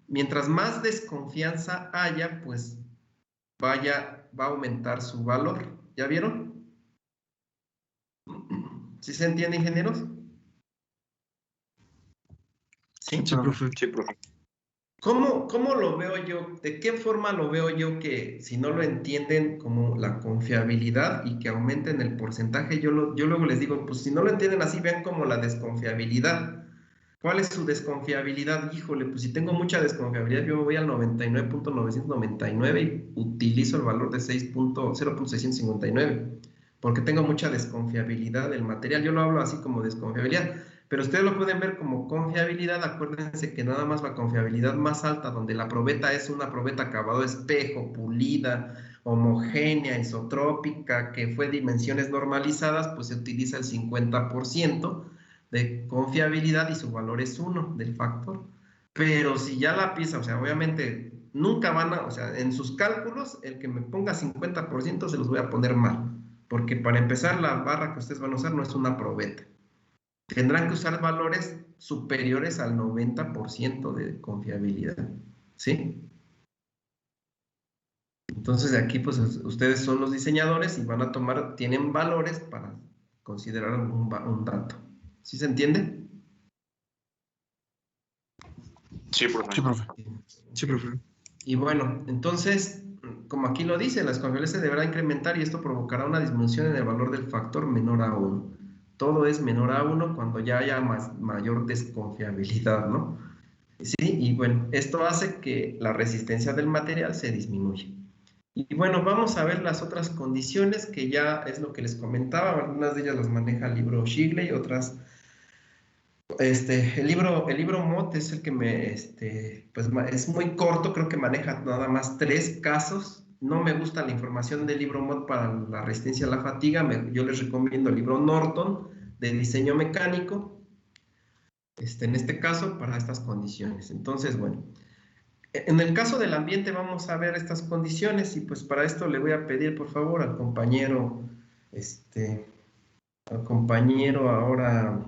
mientras más desconfianza haya, pues va a aumentar su valor. ¿Ya vieron? ¿Sí se entiende, ingenieros? Sí, profe. Sí, profe. ¿Cómo lo veo yo? ¿De qué forma lo veo yo que si no lo entienden como la confiabilidad y que aumenten el porcentaje? Yo luego les digo, pues si no lo entienden así, vean como la desconfiabilidad. ¿Cuál es su desconfiabilidad? Híjole, pues si tengo mucha desconfiabilidad, yo me voy al 99.999 y utilizo el valor de 0.659, porque tengo mucha desconfiabilidad del material. Yo lo hablo así como desconfiabilidad. Pero ustedes lo pueden ver como confiabilidad. Acuérdense que nada más la confiabilidad más alta, donde la probeta es una probeta acabado espejo, pulida, homogénea, isotrópica, que fue dimensiones normalizadas, pues se utiliza el 50% de confiabilidad y su valor es 1 del factor. Pero si ya la pieza, o sea, obviamente nunca o sea, en sus cálculos, el que me ponga 50% se los voy a poner mal, porque para empezar la barra que ustedes van a usar no es una probeta. Tendrán que usar valores superiores al 90% de confiabilidad, ¿sí? Entonces de aquí pues ustedes son los diseñadores y tienen valores para considerar un dato. ¿Sí se entiende? Sí, profe. Sí, profe. Sí, profe. Y bueno, entonces, como aquí lo dice, la confiabilidad se deberá incrementar y esto provocará una disminución en el valor del factor menor a 1. Todo es menor a 1 cuando ya haya mayor desconfiabilidad, ¿no? Sí, y bueno, esto hace que la resistencia del material se disminuya. Y bueno, vamos a ver las otras condiciones que ya es lo que les comentaba. Algunas de ellas las maneja el libro Shigley, otras... el libro Mott es el que pues es muy corto, creo que maneja nada más 3 casos. no me gusta la información del libro MOD para la resistencia a la fatiga, yo les recomiendo el libro Norton de diseño mecánico, en este caso, para estas condiciones. Entonces, bueno, en el caso del ambiente vamos a ver estas condiciones y pues para esto le voy a pedir por favor al compañero, ahora,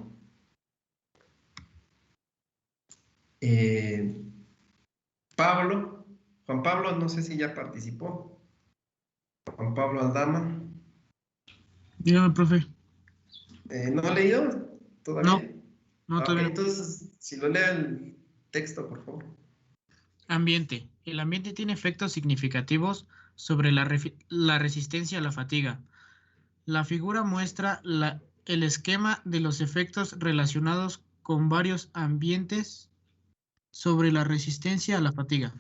Pablo, Juan Pablo, no sé si ya participó. Juan Pablo Aldama. Dígame, profe. ¿No ha leído todavía? No, todavía no. Entonces, si lo lee el texto, por favor. Ambiente. El ambiente tiene efectos significativos sobre la resistencia a la fatiga. La figura muestra el esquema de los efectos relacionados con varios ambientes sobre la resistencia a la fatiga.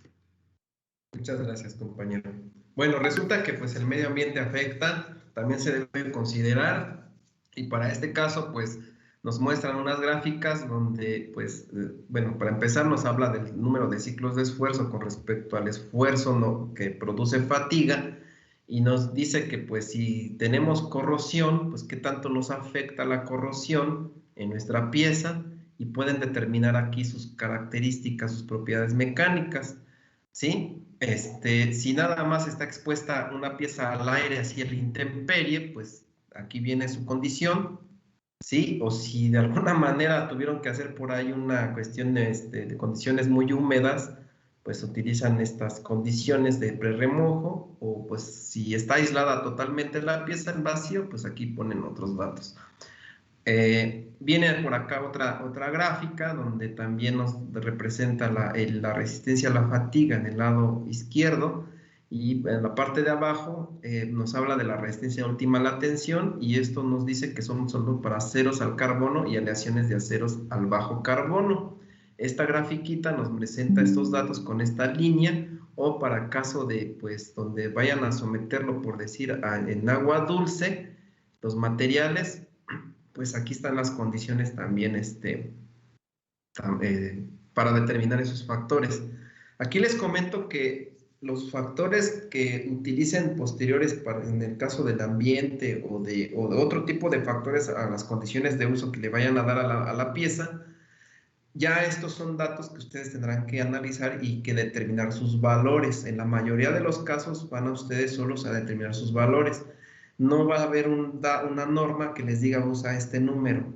Muchas gracias, compañero. Bueno, resulta que pues el medio ambiente afecta, también se debe considerar, y para este caso pues nos muestran unas gráficas donde pues, bueno, para empezar nos habla del número de ciclos de esfuerzo con respecto al esfuerzo que produce fatiga, y nos dice que pues si tenemos corrosión, pues qué tanto nos afecta la corrosión en nuestra pieza, y pueden determinar aquí sus características, sus propiedades mecánicas, ¿sí? Si nada más está expuesta una pieza al aire, así el intemperie, pues aquí viene su condición, ¿sí? O si de alguna manera tuvieron que hacer por ahí una cuestión de condiciones muy húmedas, pues utilizan estas condiciones de prerremojo, o pues si está aislada totalmente la pieza en vacío, pues aquí ponen otros datos. Viene por acá otra gráfica donde también nos representa la resistencia a la fatiga en el lado izquierdo, y en la parte de abajo nos habla de la resistencia última a la tensión, y esto nos dice que son solo para aceros al carbono y aleaciones de aceros al bajo carbono. Esta grafiquita nos presenta estos datos con esta línea, o para caso de pues donde vayan a someterlo, por decir, en agua dulce, los materiales, pues aquí están las condiciones también para determinar esos factores. Aquí les comento que los factores que utilicen posteriores en el caso del ambiente o de otro tipo de factores a las condiciones de uso que le vayan a dar a la pieza, ya estos son datos que ustedes tendrán que analizar y que determinar sus valores. En la mayoría de los casos van a ustedes solos a determinar sus valores. No va a haber una norma que les diga usa este número.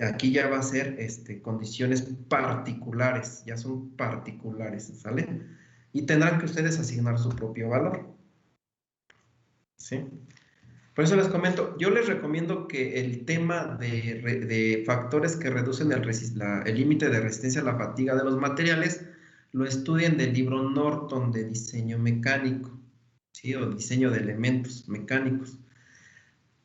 Aquí ya va a ser condiciones particulares, ya son particulares, ¿sale? Y tendrán que ustedes asignar su propio valor. ¿Sí? Por eso les comento, yo les recomiendo que el tema de factores que reducen el límite de resistencia a la fatiga de los materiales lo estudien del libro Norton de diseño mecánico, ¿sí? O diseño de elementos mecánicos.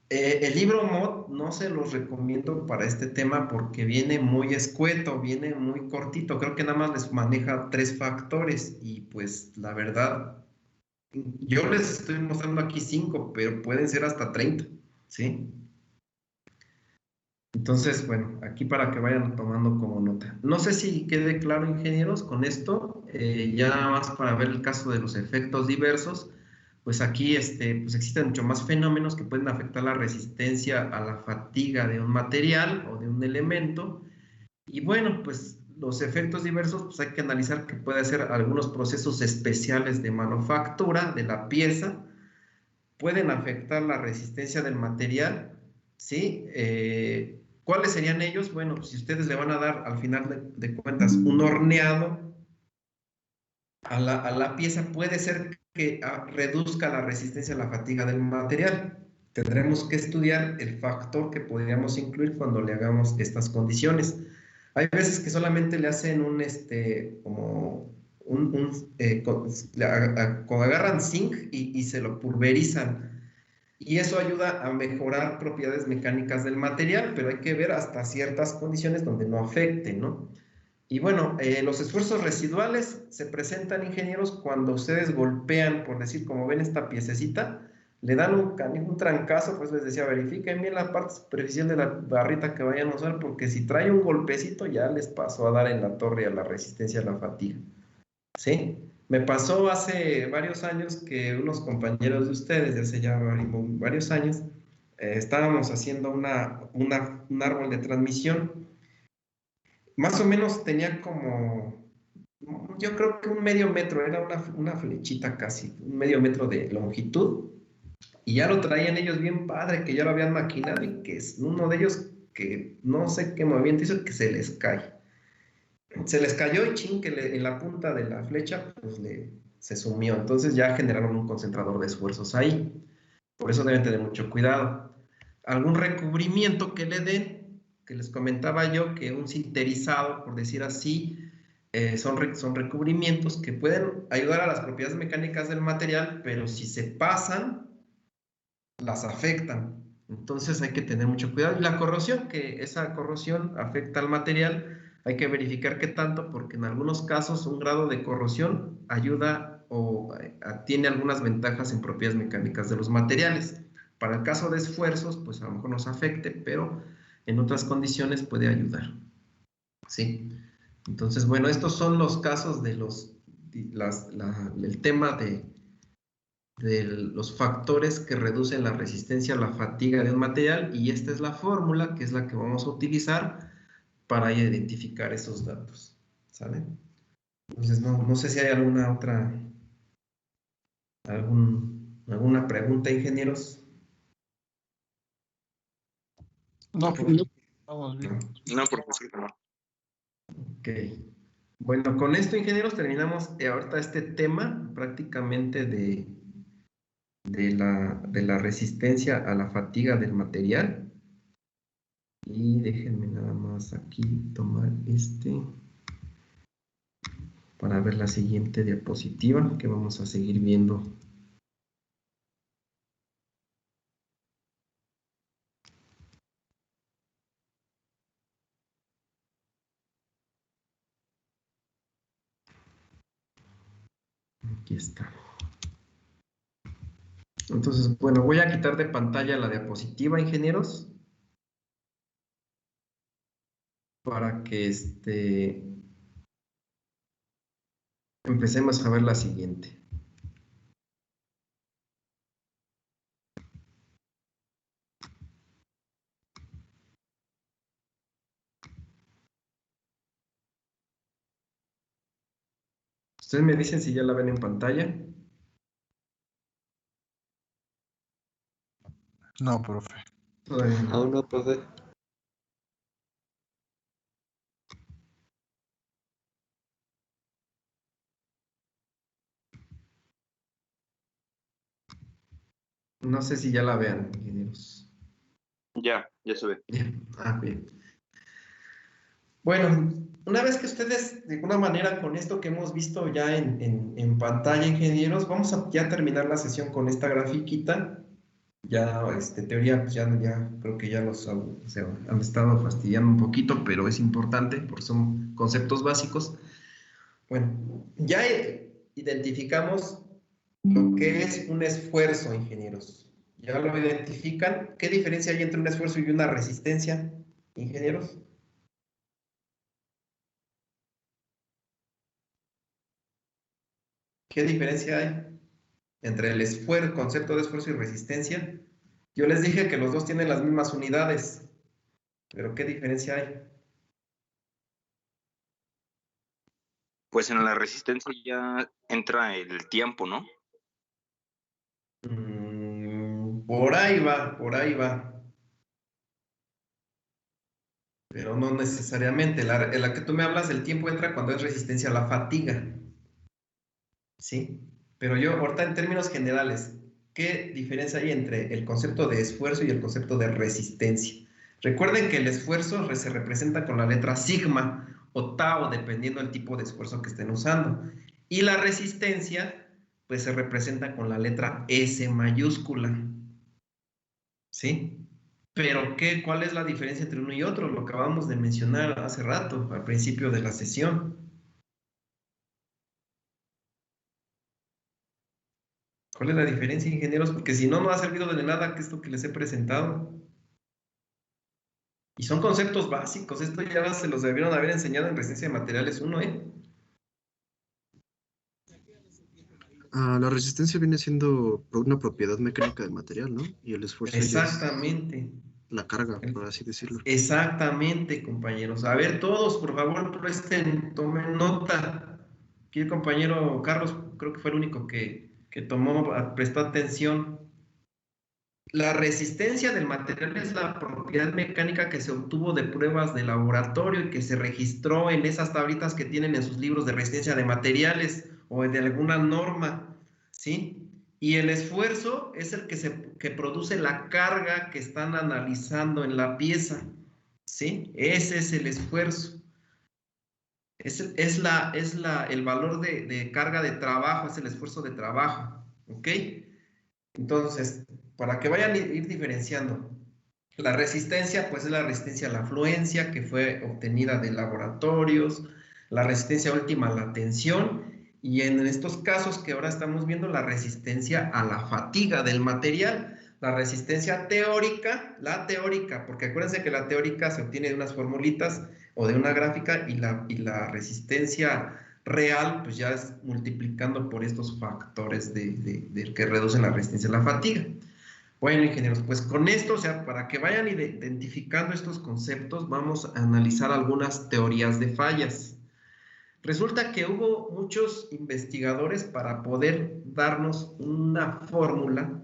El libro MOD no se los recomiendo para este tema porque viene muy escueto, viene muy cortito. Creo que nada más les maneja 3 factores y pues la verdad, yo les estoy mostrando aquí 5, pero pueden ser hasta 30, ¿sí? Entonces, bueno, aquí para que vayan tomando como nota. No sé si quede claro, ingenieros, con esto. Ya nada más para ver el caso de los efectos diversos. Pues aquí pues existen mucho más fenómenos que pueden afectar la resistencia a la fatiga de un material o de un elemento. Y bueno, pues los efectos diversos, pues hay que analizar que puede ser algunos procesos especiales de manufactura de la pieza, pueden afectar la resistencia del material, ¿sí? ¿Cuáles serían ellos? Bueno, pues si ustedes le van a dar al final de cuentas un horneado a la pieza, puede ser que reduzca la resistencia a la fatiga del material. Tendremos que estudiar el factor que podríamos incluir cuando le hagamos estas condiciones. Hay veces que solamente le hacen agarran zinc y se lo pulverizan. Y eso ayuda a mejorar propiedades mecánicas del material, pero hay que ver hasta ciertas condiciones donde no afecte, ¿no? Y bueno, los esfuerzos residuales se presentan, ingenieros, cuando ustedes golpean, por decir, como ven esta piececita, le dan un trancazo, pues les decía, verifiquen bien la parte superficial de la barrita que vayan a usar, porque si trae un golpecito ya les pasó a dar en la torre a la resistencia a la fatiga, ¿sí? Me pasó hace varios años que unos compañeros de ustedes, de hace ya varios años, estábamos haciendo un árbol de transmisión. Más o menos tenía como, yo creo que un medio metro, era una flechita casi, un medio metro de longitud. Y ya lo traían ellos bien padre, que ya lo habían maquinado y que es uno de ellos que no sé qué movimiento hizo, que se les cae. Se les cayó y chin, que en la punta de la flecha pues se sumió. Entonces ya generaron un concentrador de esfuerzos ahí. Por eso deben tener mucho cuidado. Algún recubrimiento que le den, que les comentaba yo, que un sinterizado, por decir así, son recubrimientos que pueden ayudar a las propiedades mecánicas del material, pero si se pasan, las afectan. Entonces hay que tener mucho cuidado. Y la corrosión, que esa corrosión afecta al material, hay que verificar qué tanto, porque en algunos casos un grado de corrosión ayuda o tiene algunas ventajas en propiedades mecánicas de los materiales. Para el caso de esfuerzos, pues a lo mejor nos afecte, pero en otras condiciones puede ayudar. ¿Sí? Entonces, bueno, estos son los casos de el tema de los factores que reducen la resistencia a la fatiga de un material, y esta es la fórmula que es la que vamos a utilizar para identificar esos datos. ¿Sale? Entonces, no sé si hay alguna pregunta, ingenieros. No, profesor. Vamos bien. No, profesor, no. Ok. Bueno, con esto, ingenieros, terminamos ahorita este tema prácticamente de la resistencia a la fatiga del material. Y déjenme nada más aquí tomar para ver la siguiente diapositiva que vamos a seguir viendo. Aquí está. Entonces, bueno, voy a quitar de pantalla la diapositiva, ingenieros, para que empecemos a ver la siguiente. Ustedes me dicen si ya la ven en pantalla. No, profe. Todavía no. Aún no, profe. No sé si ya la vean, ingenieros. Ya se ve. Bien. Bien. Bueno, una vez que ustedes, de alguna manera, con esto que hemos visto ya en pantalla, ingenieros, vamos a ya terminar la sesión con esta grafiquita. Ya, teoría, pues ya creo que ya los han estado fastidiando un poquito, pero es importante porque son conceptos básicos. Bueno, ya identificamos lo que es un esfuerzo, ingenieros. ¿Ya lo identifican? ¿Qué diferencia hay entre un esfuerzo y una resistencia, ingenieros? ¿Qué diferencia hay entre el concepto de esfuerzo y resistencia? Yo les dije que los dos tienen las mismas unidades, pero ¿qué diferencia hay? Pues en la resistencia ya entra el tiempo, ¿no? Por ahí va. Pero no necesariamente. La que tú me hablas del tiempo entra cuando es resistencia a la fatiga. ¿Sí? Pero yo, ahorita en términos generales, ¿qué diferencia hay entre el concepto de esfuerzo y el concepto de resistencia? Recuerden que el esfuerzo se representa con la letra sigma o tau, dependiendo del tipo de esfuerzo que estén usando. Y la resistencia, pues se representa con la letra S mayúscula. ¿Sí? Pero ¿cuál es la diferencia entre uno y otro? Lo acabamos de mencionar hace rato, al principio de la sesión. ¿Cuál es la diferencia, ingenieros? Porque si no, no ha servido de nada que esto que les he presentado. Y son conceptos básicos. Esto ya se los debieron haber enseñado en resistencia de materiales 1, ¿eh? La resistencia viene siendo una propiedad mecánica del material, ¿no? Y el esfuerzo ya es Exactamente. la carga, por así decirlo. Exactamente, compañeros. A ver, todos, por favor, tomen nota. Aquí el compañero Carlos, creo que fue el único que prestó atención. La resistencia del material es la propiedad mecánica que se obtuvo de pruebas de laboratorio y que se registró en esas tablitas que tienen en sus libros de resistencia de materiales o de alguna norma, ¿sí? Y el esfuerzo es el que produce la carga que están analizando en la pieza, ¿sí? Ese es el esfuerzo. Es el valor de carga de trabajo, es el esfuerzo de trabajo, ¿ok? Entonces, para que vayan a ir diferenciando, la resistencia, pues es la resistencia a la afluencia que fue obtenida de laboratorios, la resistencia última a la tensión, y en estos casos que ahora estamos viendo, la resistencia a la fatiga del material. La resistencia teórica, porque acuérdense que la teórica se obtiene de unas formulitas o de una gráfica, y la resistencia real, pues ya es multiplicando por estos factores de que reducen la resistencia a la fatiga. Bueno, ingenieros, pues con esto, o sea, para que vayan identificando estos conceptos, vamos a analizar algunas teorías de fallas. Resulta que hubo muchos investigadores para poder darnos una fórmula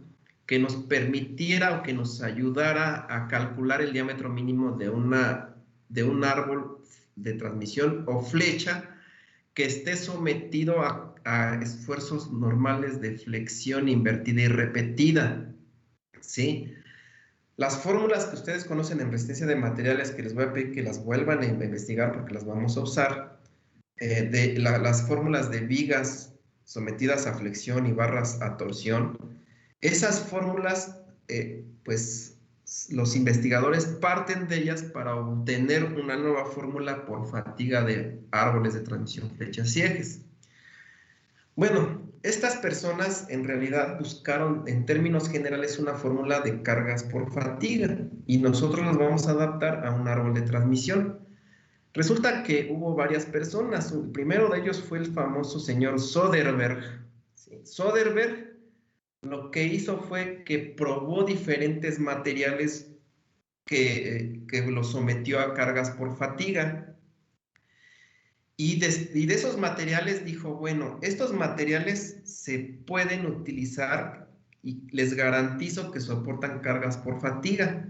que nos permitiera o que nos ayudara a calcular el diámetro mínimo de un árbol de transmisión o flecha que esté sometido a esfuerzos normales de flexión invertida y repetida, ¿sí? Las fórmulas que ustedes conocen en resistencia de materiales, que les voy a pedir que las vuelvan a investigar porque las vamos a usar, las fórmulas de vigas sometidas a flexión y barras a torsión, esas fórmulas, pues los investigadores parten de ellas para obtener una nueva fórmula por fatiga de árboles de transmisión, flechas y ejes. Bueno, estas personas en realidad buscaron en términos generales una fórmula de cargas por fatiga y nosotros las vamos a adaptar a un árbol de transmisión. Resulta que hubo varias personas. El primero de ellos fue el famoso señor Söderberg. ¿Sí? Söderberg lo que hizo fue que probó diferentes materiales que los sometió a cargas por fatiga. Y de esos materiales dijo, bueno, estos materiales se pueden utilizar y les garantizo que soportan cargas por fatiga.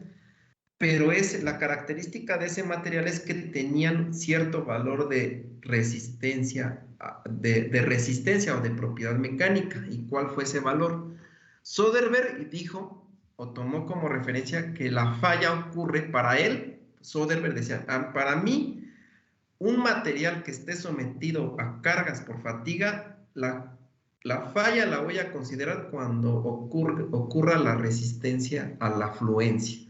Pero la característica de ese material es que tenían cierto valor de resistencia, de resistencia o de propiedad mecánica. ¿Y cuál fue ese valor? Söderberg dijo, o tomó como referencia, que la falla ocurre para él. Söderberg decía, para mí, un material que esté sometido a cargas por fatiga, la falla la voy a considerar cuando ocurra la resistencia a la afluencia.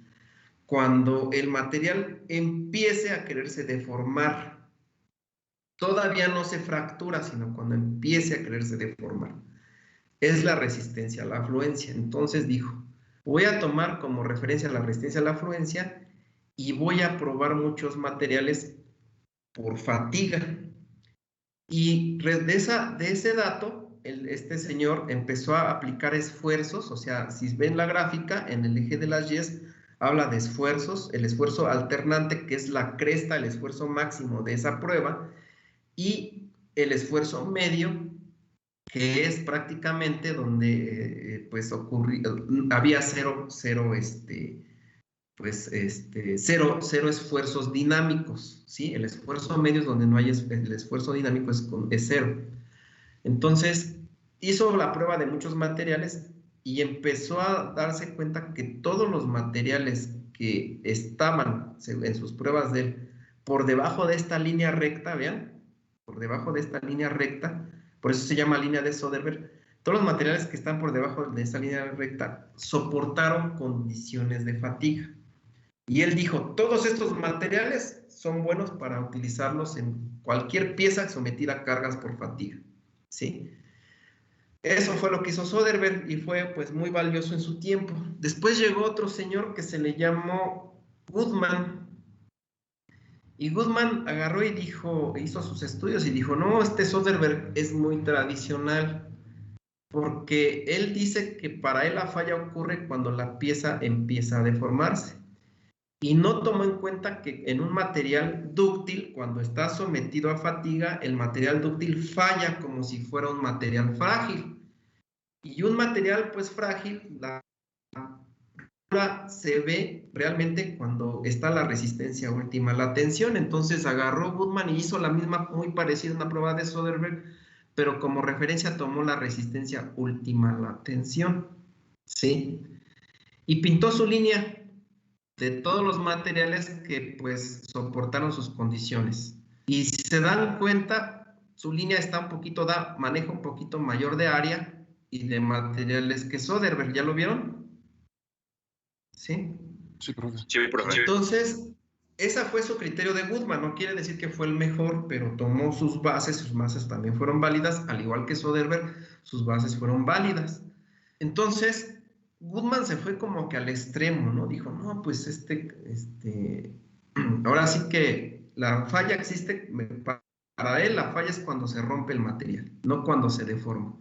Cuando el material empiece a quererse deformar, todavía no se fractura, sino cuando empiece a quererse deformar. Es la resistencia a la afluencia. Entonces dijo, voy a tomar como referencia la resistencia a la afluencia y voy a probar muchos materiales por fatiga. Y de ese dato, este señor empezó a aplicar esfuerzos, o sea, si ven la gráfica, en el eje de las Y, habla de esfuerzos, el esfuerzo alternante, que es la cresta, el esfuerzo máximo de esa prueba, y el esfuerzo medio, que es prácticamente donde pues había cero esfuerzos dinámicos, ¿sí? El esfuerzo medio es donde no hay, el esfuerzo dinámico es cero. Entonces, hizo la prueba de muchos materiales y empezó a darse cuenta que todos los materiales que estaban en sus pruebas de él por debajo de esta línea recta, vean, por debajo de esta línea recta, por eso se llama línea de Söderberg, todos los materiales que están por debajo de esta línea recta soportaron condiciones de fatiga. Y él dijo, todos estos materiales son buenos para utilizarlos en cualquier pieza sometida a cargas por fatiga, ¿sí? Eso fue lo que hizo Söderberg y fue pues muy valioso en su tiempo. Después llegó otro señor que se le llamó Goodman. Y Goodman agarró y dijo, hizo sus estudios y dijo, no, este Söderberg es muy tradicional. porque él dice que para él la falla ocurre cuando la pieza empieza a deformarse. Y no tomó en cuenta que en un material dúctil, cuando está sometido a fatiga, el material dúctil falla como si fuera un material frágil. Y un material pues frágil, la se ve realmente cuando está la resistencia última a la tensión. Entonces agarró Goodman y hizo la misma, muy parecida a una prueba de Soderbergh, pero como referencia tomó la resistencia última a la tensión, ¿sí? Y pintó su línea de todos los materiales que pues soportaron sus condiciones. Y si se dan cuenta, su línea está un poquito, maneja un poquito mayor de área y de materiales que Soderbergh. ¿Ya lo vieron? ¿Sí? Sí, profe. Sí, profe. Entonces, ese fue su criterio de Goodman. No quiere decir que fue el mejor, pero tomó sus bases también fueron válidas, al igual que Soderbergh, sus bases fueron válidas. Entonces, Goodman se fue como que al extremo, ¿no? Dijo, no, pues ahora sí que la falla existe, para él la falla es cuando se rompe el material, no cuando se deforma.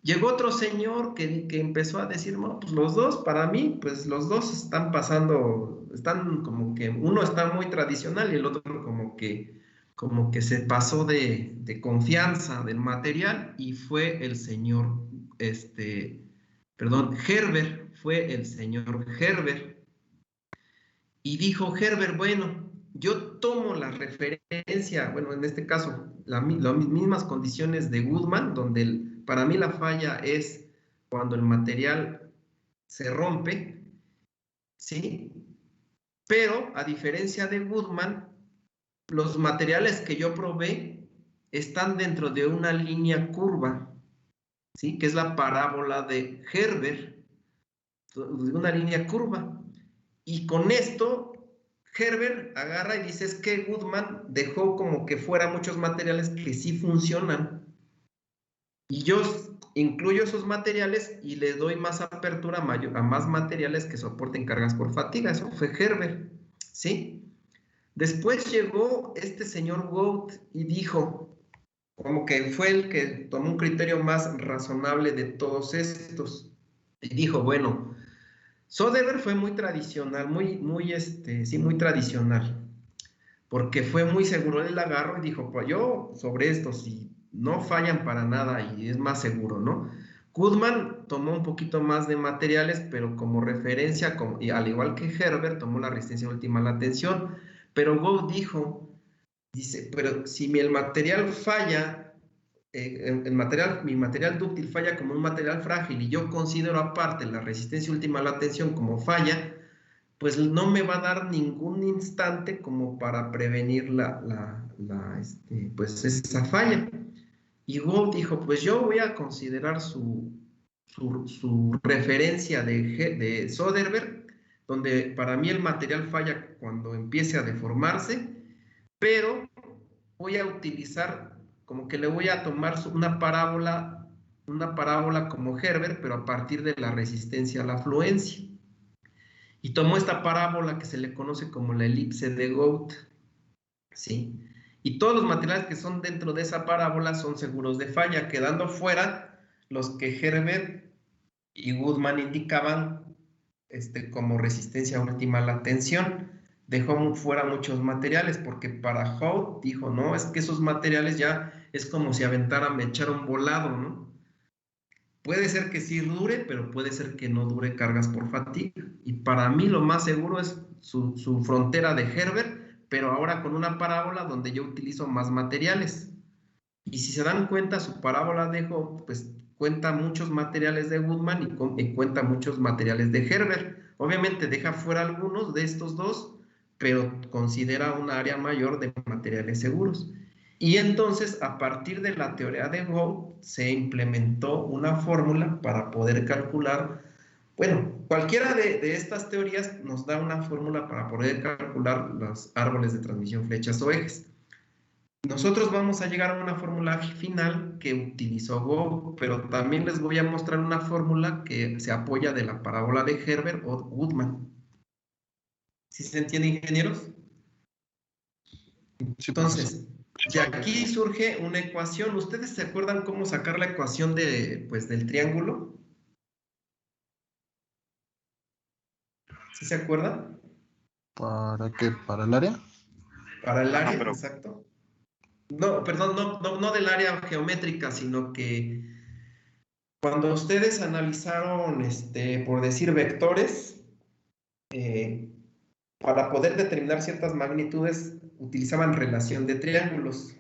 Llegó otro señor que empezó a decir, no, pues los dos, para mí, pues los dos están como que uno está muy tradicional y el otro como que se pasó de confianza del material, y fue el señor, Herbert, fue el señor Herbert. Y dijo Herbert, bueno, yo tomo la referencia, bueno, en este caso, las mismas condiciones de Goodman, donde para mí la falla es cuando el material se rompe, ¿sí? Pero, a diferencia de Goodman, los materiales que yo probé están dentro de una línea curva, ¿sí? Que es la parábola de Herbert, una línea curva. Y con esto, Herbert agarra y dice, es que Goodman dejó como que fuera muchos materiales que sí funcionan. Y yo incluyo esos materiales y le doy más apertura a más materiales que soporten cargas por fatiga. Eso fue Herbert, ¿sí? Después llegó este señor Wout y dijo, como que fue el que tomó un criterio más razonable de todos estos. Y dijo, bueno, Soderbergh fue muy tradicional, muy tradicional, porque fue muy seguro del agarro y dijo, pues yo sobre esto, si no fallan para nada y es más seguro, ¿no? Goodman tomó un poquito más de materiales, pero como referencia, y al igual que Herbert, tomó la resistencia última a la tensión, pero Wout dice, pero si el material falla, mi material dúctil falla como un material frágil y yo considero aparte la resistencia última a la tensión como falla, pues no me va a dar ningún instante como para prevenir pues esa falla. Y Wout dijo, pues yo voy a considerar su referencia de Soderbergh, donde para mí el material falla cuando empiece a deformarse, pero voy a utilizar, como que le voy a tomar una parábola como Herbert, pero a partir de la resistencia a la fluencia. Y tomó esta parábola que se le conoce como la elipse de Wout, ¿sí? Y todos los materiales que son dentro de esa parábola son seguros de falla, quedando fuera los que Herbert y Goodman indicaban como resistencia última a la tensión. Dejó fuera muchos materiales, porque para Wout dijo, no, es que esos materiales ya es como si me echaron volado, ¿no? Puede ser que sí dure, pero puede ser que no dure cargas por fatiga. Y para mí lo más seguro es su frontera de Herbert, pero ahora con una parábola donde yo utilizo más materiales. Y si se dan cuenta, su parábola de Wout, pues cuenta muchos materiales de Goodman y cuenta muchos materiales de Herbert. Obviamente deja fuera algunos de estos dos, pero considera un área mayor de materiales seguros. Y entonces, a partir de la teoría de Wout, se implementó una fórmula para poder calcular, bueno, cualquiera de estas teorías nos da una fórmula para poder calcular los árboles de transmisión, flechas o ejes. Nosotros vamos a llegar a una fórmula final que utilizó Wout, pero también les voy a mostrar una fórmula que se apoya de la parábola de Herbert o Goodman. ¿Sí se entiende, ingenieros? Entonces, Y aquí surge una ecuación. ¿Ustedes se acuerdan cómo sacar la ecuación del triángulo? ¿Sí se acuerdan? ¿Para qué? ¿Para el área? Para el área, pero- exacto. No, perdón, no del área geométrica, sino que cuando ustedes analizaron, por decir, vectores, para poder determinar ciertas magnitudes, utilizaban relación de triángulos.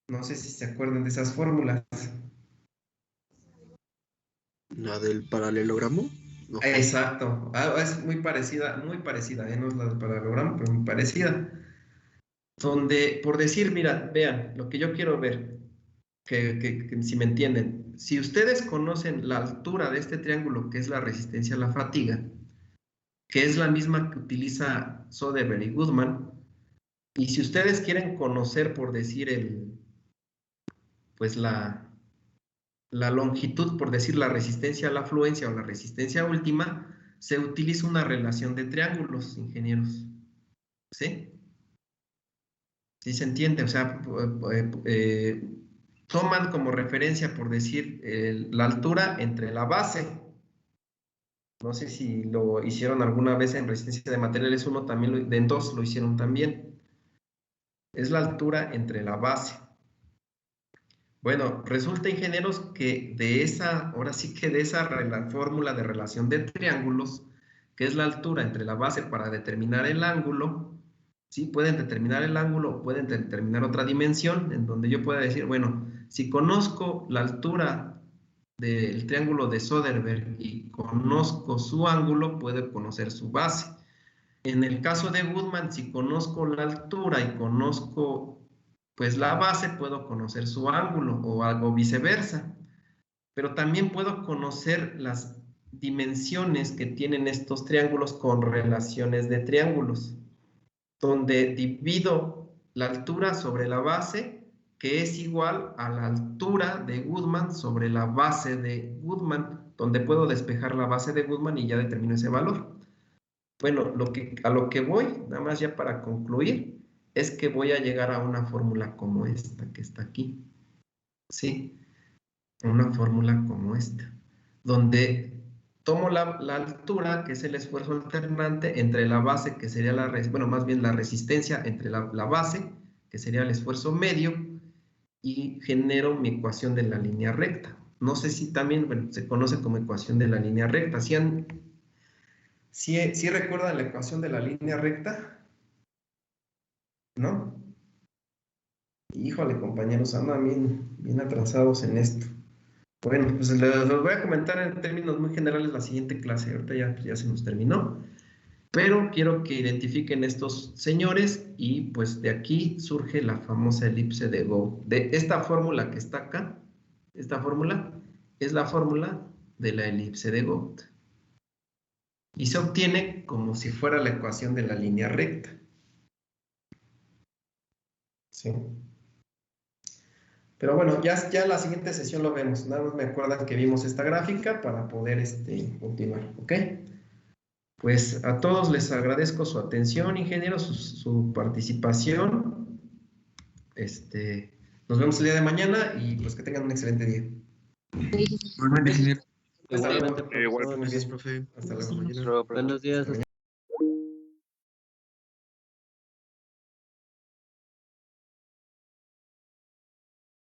No sé si se acuerdan de esas fórmulas. ¿La del paralelogramo? No. Exacto. Es muy parecida, no es la del paralelogramo, pero muy parecida. Donde, por decir, mira, vean, lo que yo quiero ver, que si me entienden, si ustedes conocen la altura de este triángulo, que es la resistencia a la fatiga, que es la misma que utiliza Soderbergh y Goodman, y si ustedes quieren conocer, por decir, pues la longitud, por decir la resistencia a la afluencia o la resistencia última, se utiliza una relación de triángulos, ingenieros. ¿Sí? ¿Sí se entiende? O sea, toman como referencia, por decir, la altura entre la base. No sé si lo hicieron alguna vez en resistencia de materiales 1, también en 2 lo hicieron también. Es la altura entre la base. Bueno, resulta, ingenieros, que ahora sí que de esa fórmula de relación de triángulos, que es la altura entre la base para determinar el ángulo, ¿sí? Pueden determinar el ángulo, pueden determinar otra dimensión, en donde yo pueda decir, bueno, si conozco la altura del triángulo de Soderbergh y conozco su ángulo, puedo conocer su base. En el caso de Goodman, si conozco la altura y conozco pues la base, puedo conocer su ángulo o algo viceversa. Pero también puedo conocer las dimensiones que tienen estos triángulos con relaciones de triángulos, donde divido la altura sobre la base, que es igual a la altura de Goodman sobre la base de Goodman, donde puedo despejar la base de Goodman y ya determino ese valor. Bueno, a lo que voy, nada más ya para concluir, es que voy a llegar a una fórmula como esta que está aquí. ¿Sí? Una fórmula como esta, donde tomo la altura, que es el esfuerzo alternante, entre la base, que sería más bien la resistencia entre la base, que sería el esfuerzo medio, y genero mi ecuación de la línea recta. No sé si también, se conoce como ecuación de la línea recta. ¿Sí recuerdan la ecuación de la línea recta? ¿No? Híjole, compañeros, andan bien atrasados en esto. Bueno, pues les voy a comentar en términos muy generales la siguiente clase. Ahorita ya se nos terminó. Pero quiero que identifiquen estos señores y pues de aquí surge la famosa elipse de Gould. De esta fórmula que está acá, esta fórmula es la fórmula de la elipse de Gould. Y se obtiene como si fuera la ecuación de la línea recta. Sí. Pero bueno, ya la siguiente sesión lo vemos. Nada más me acuerdan que vimos esta gráfica para poder continuar, ¿ok? Pues a todos les agradezco su atención, ingenieros, su participación. Nos vemos el día de mañana y pues que tengan un excelente día. Igualmente, ingeniero. Igualmente, Gracias, profe. Hasta luego. Buenos días.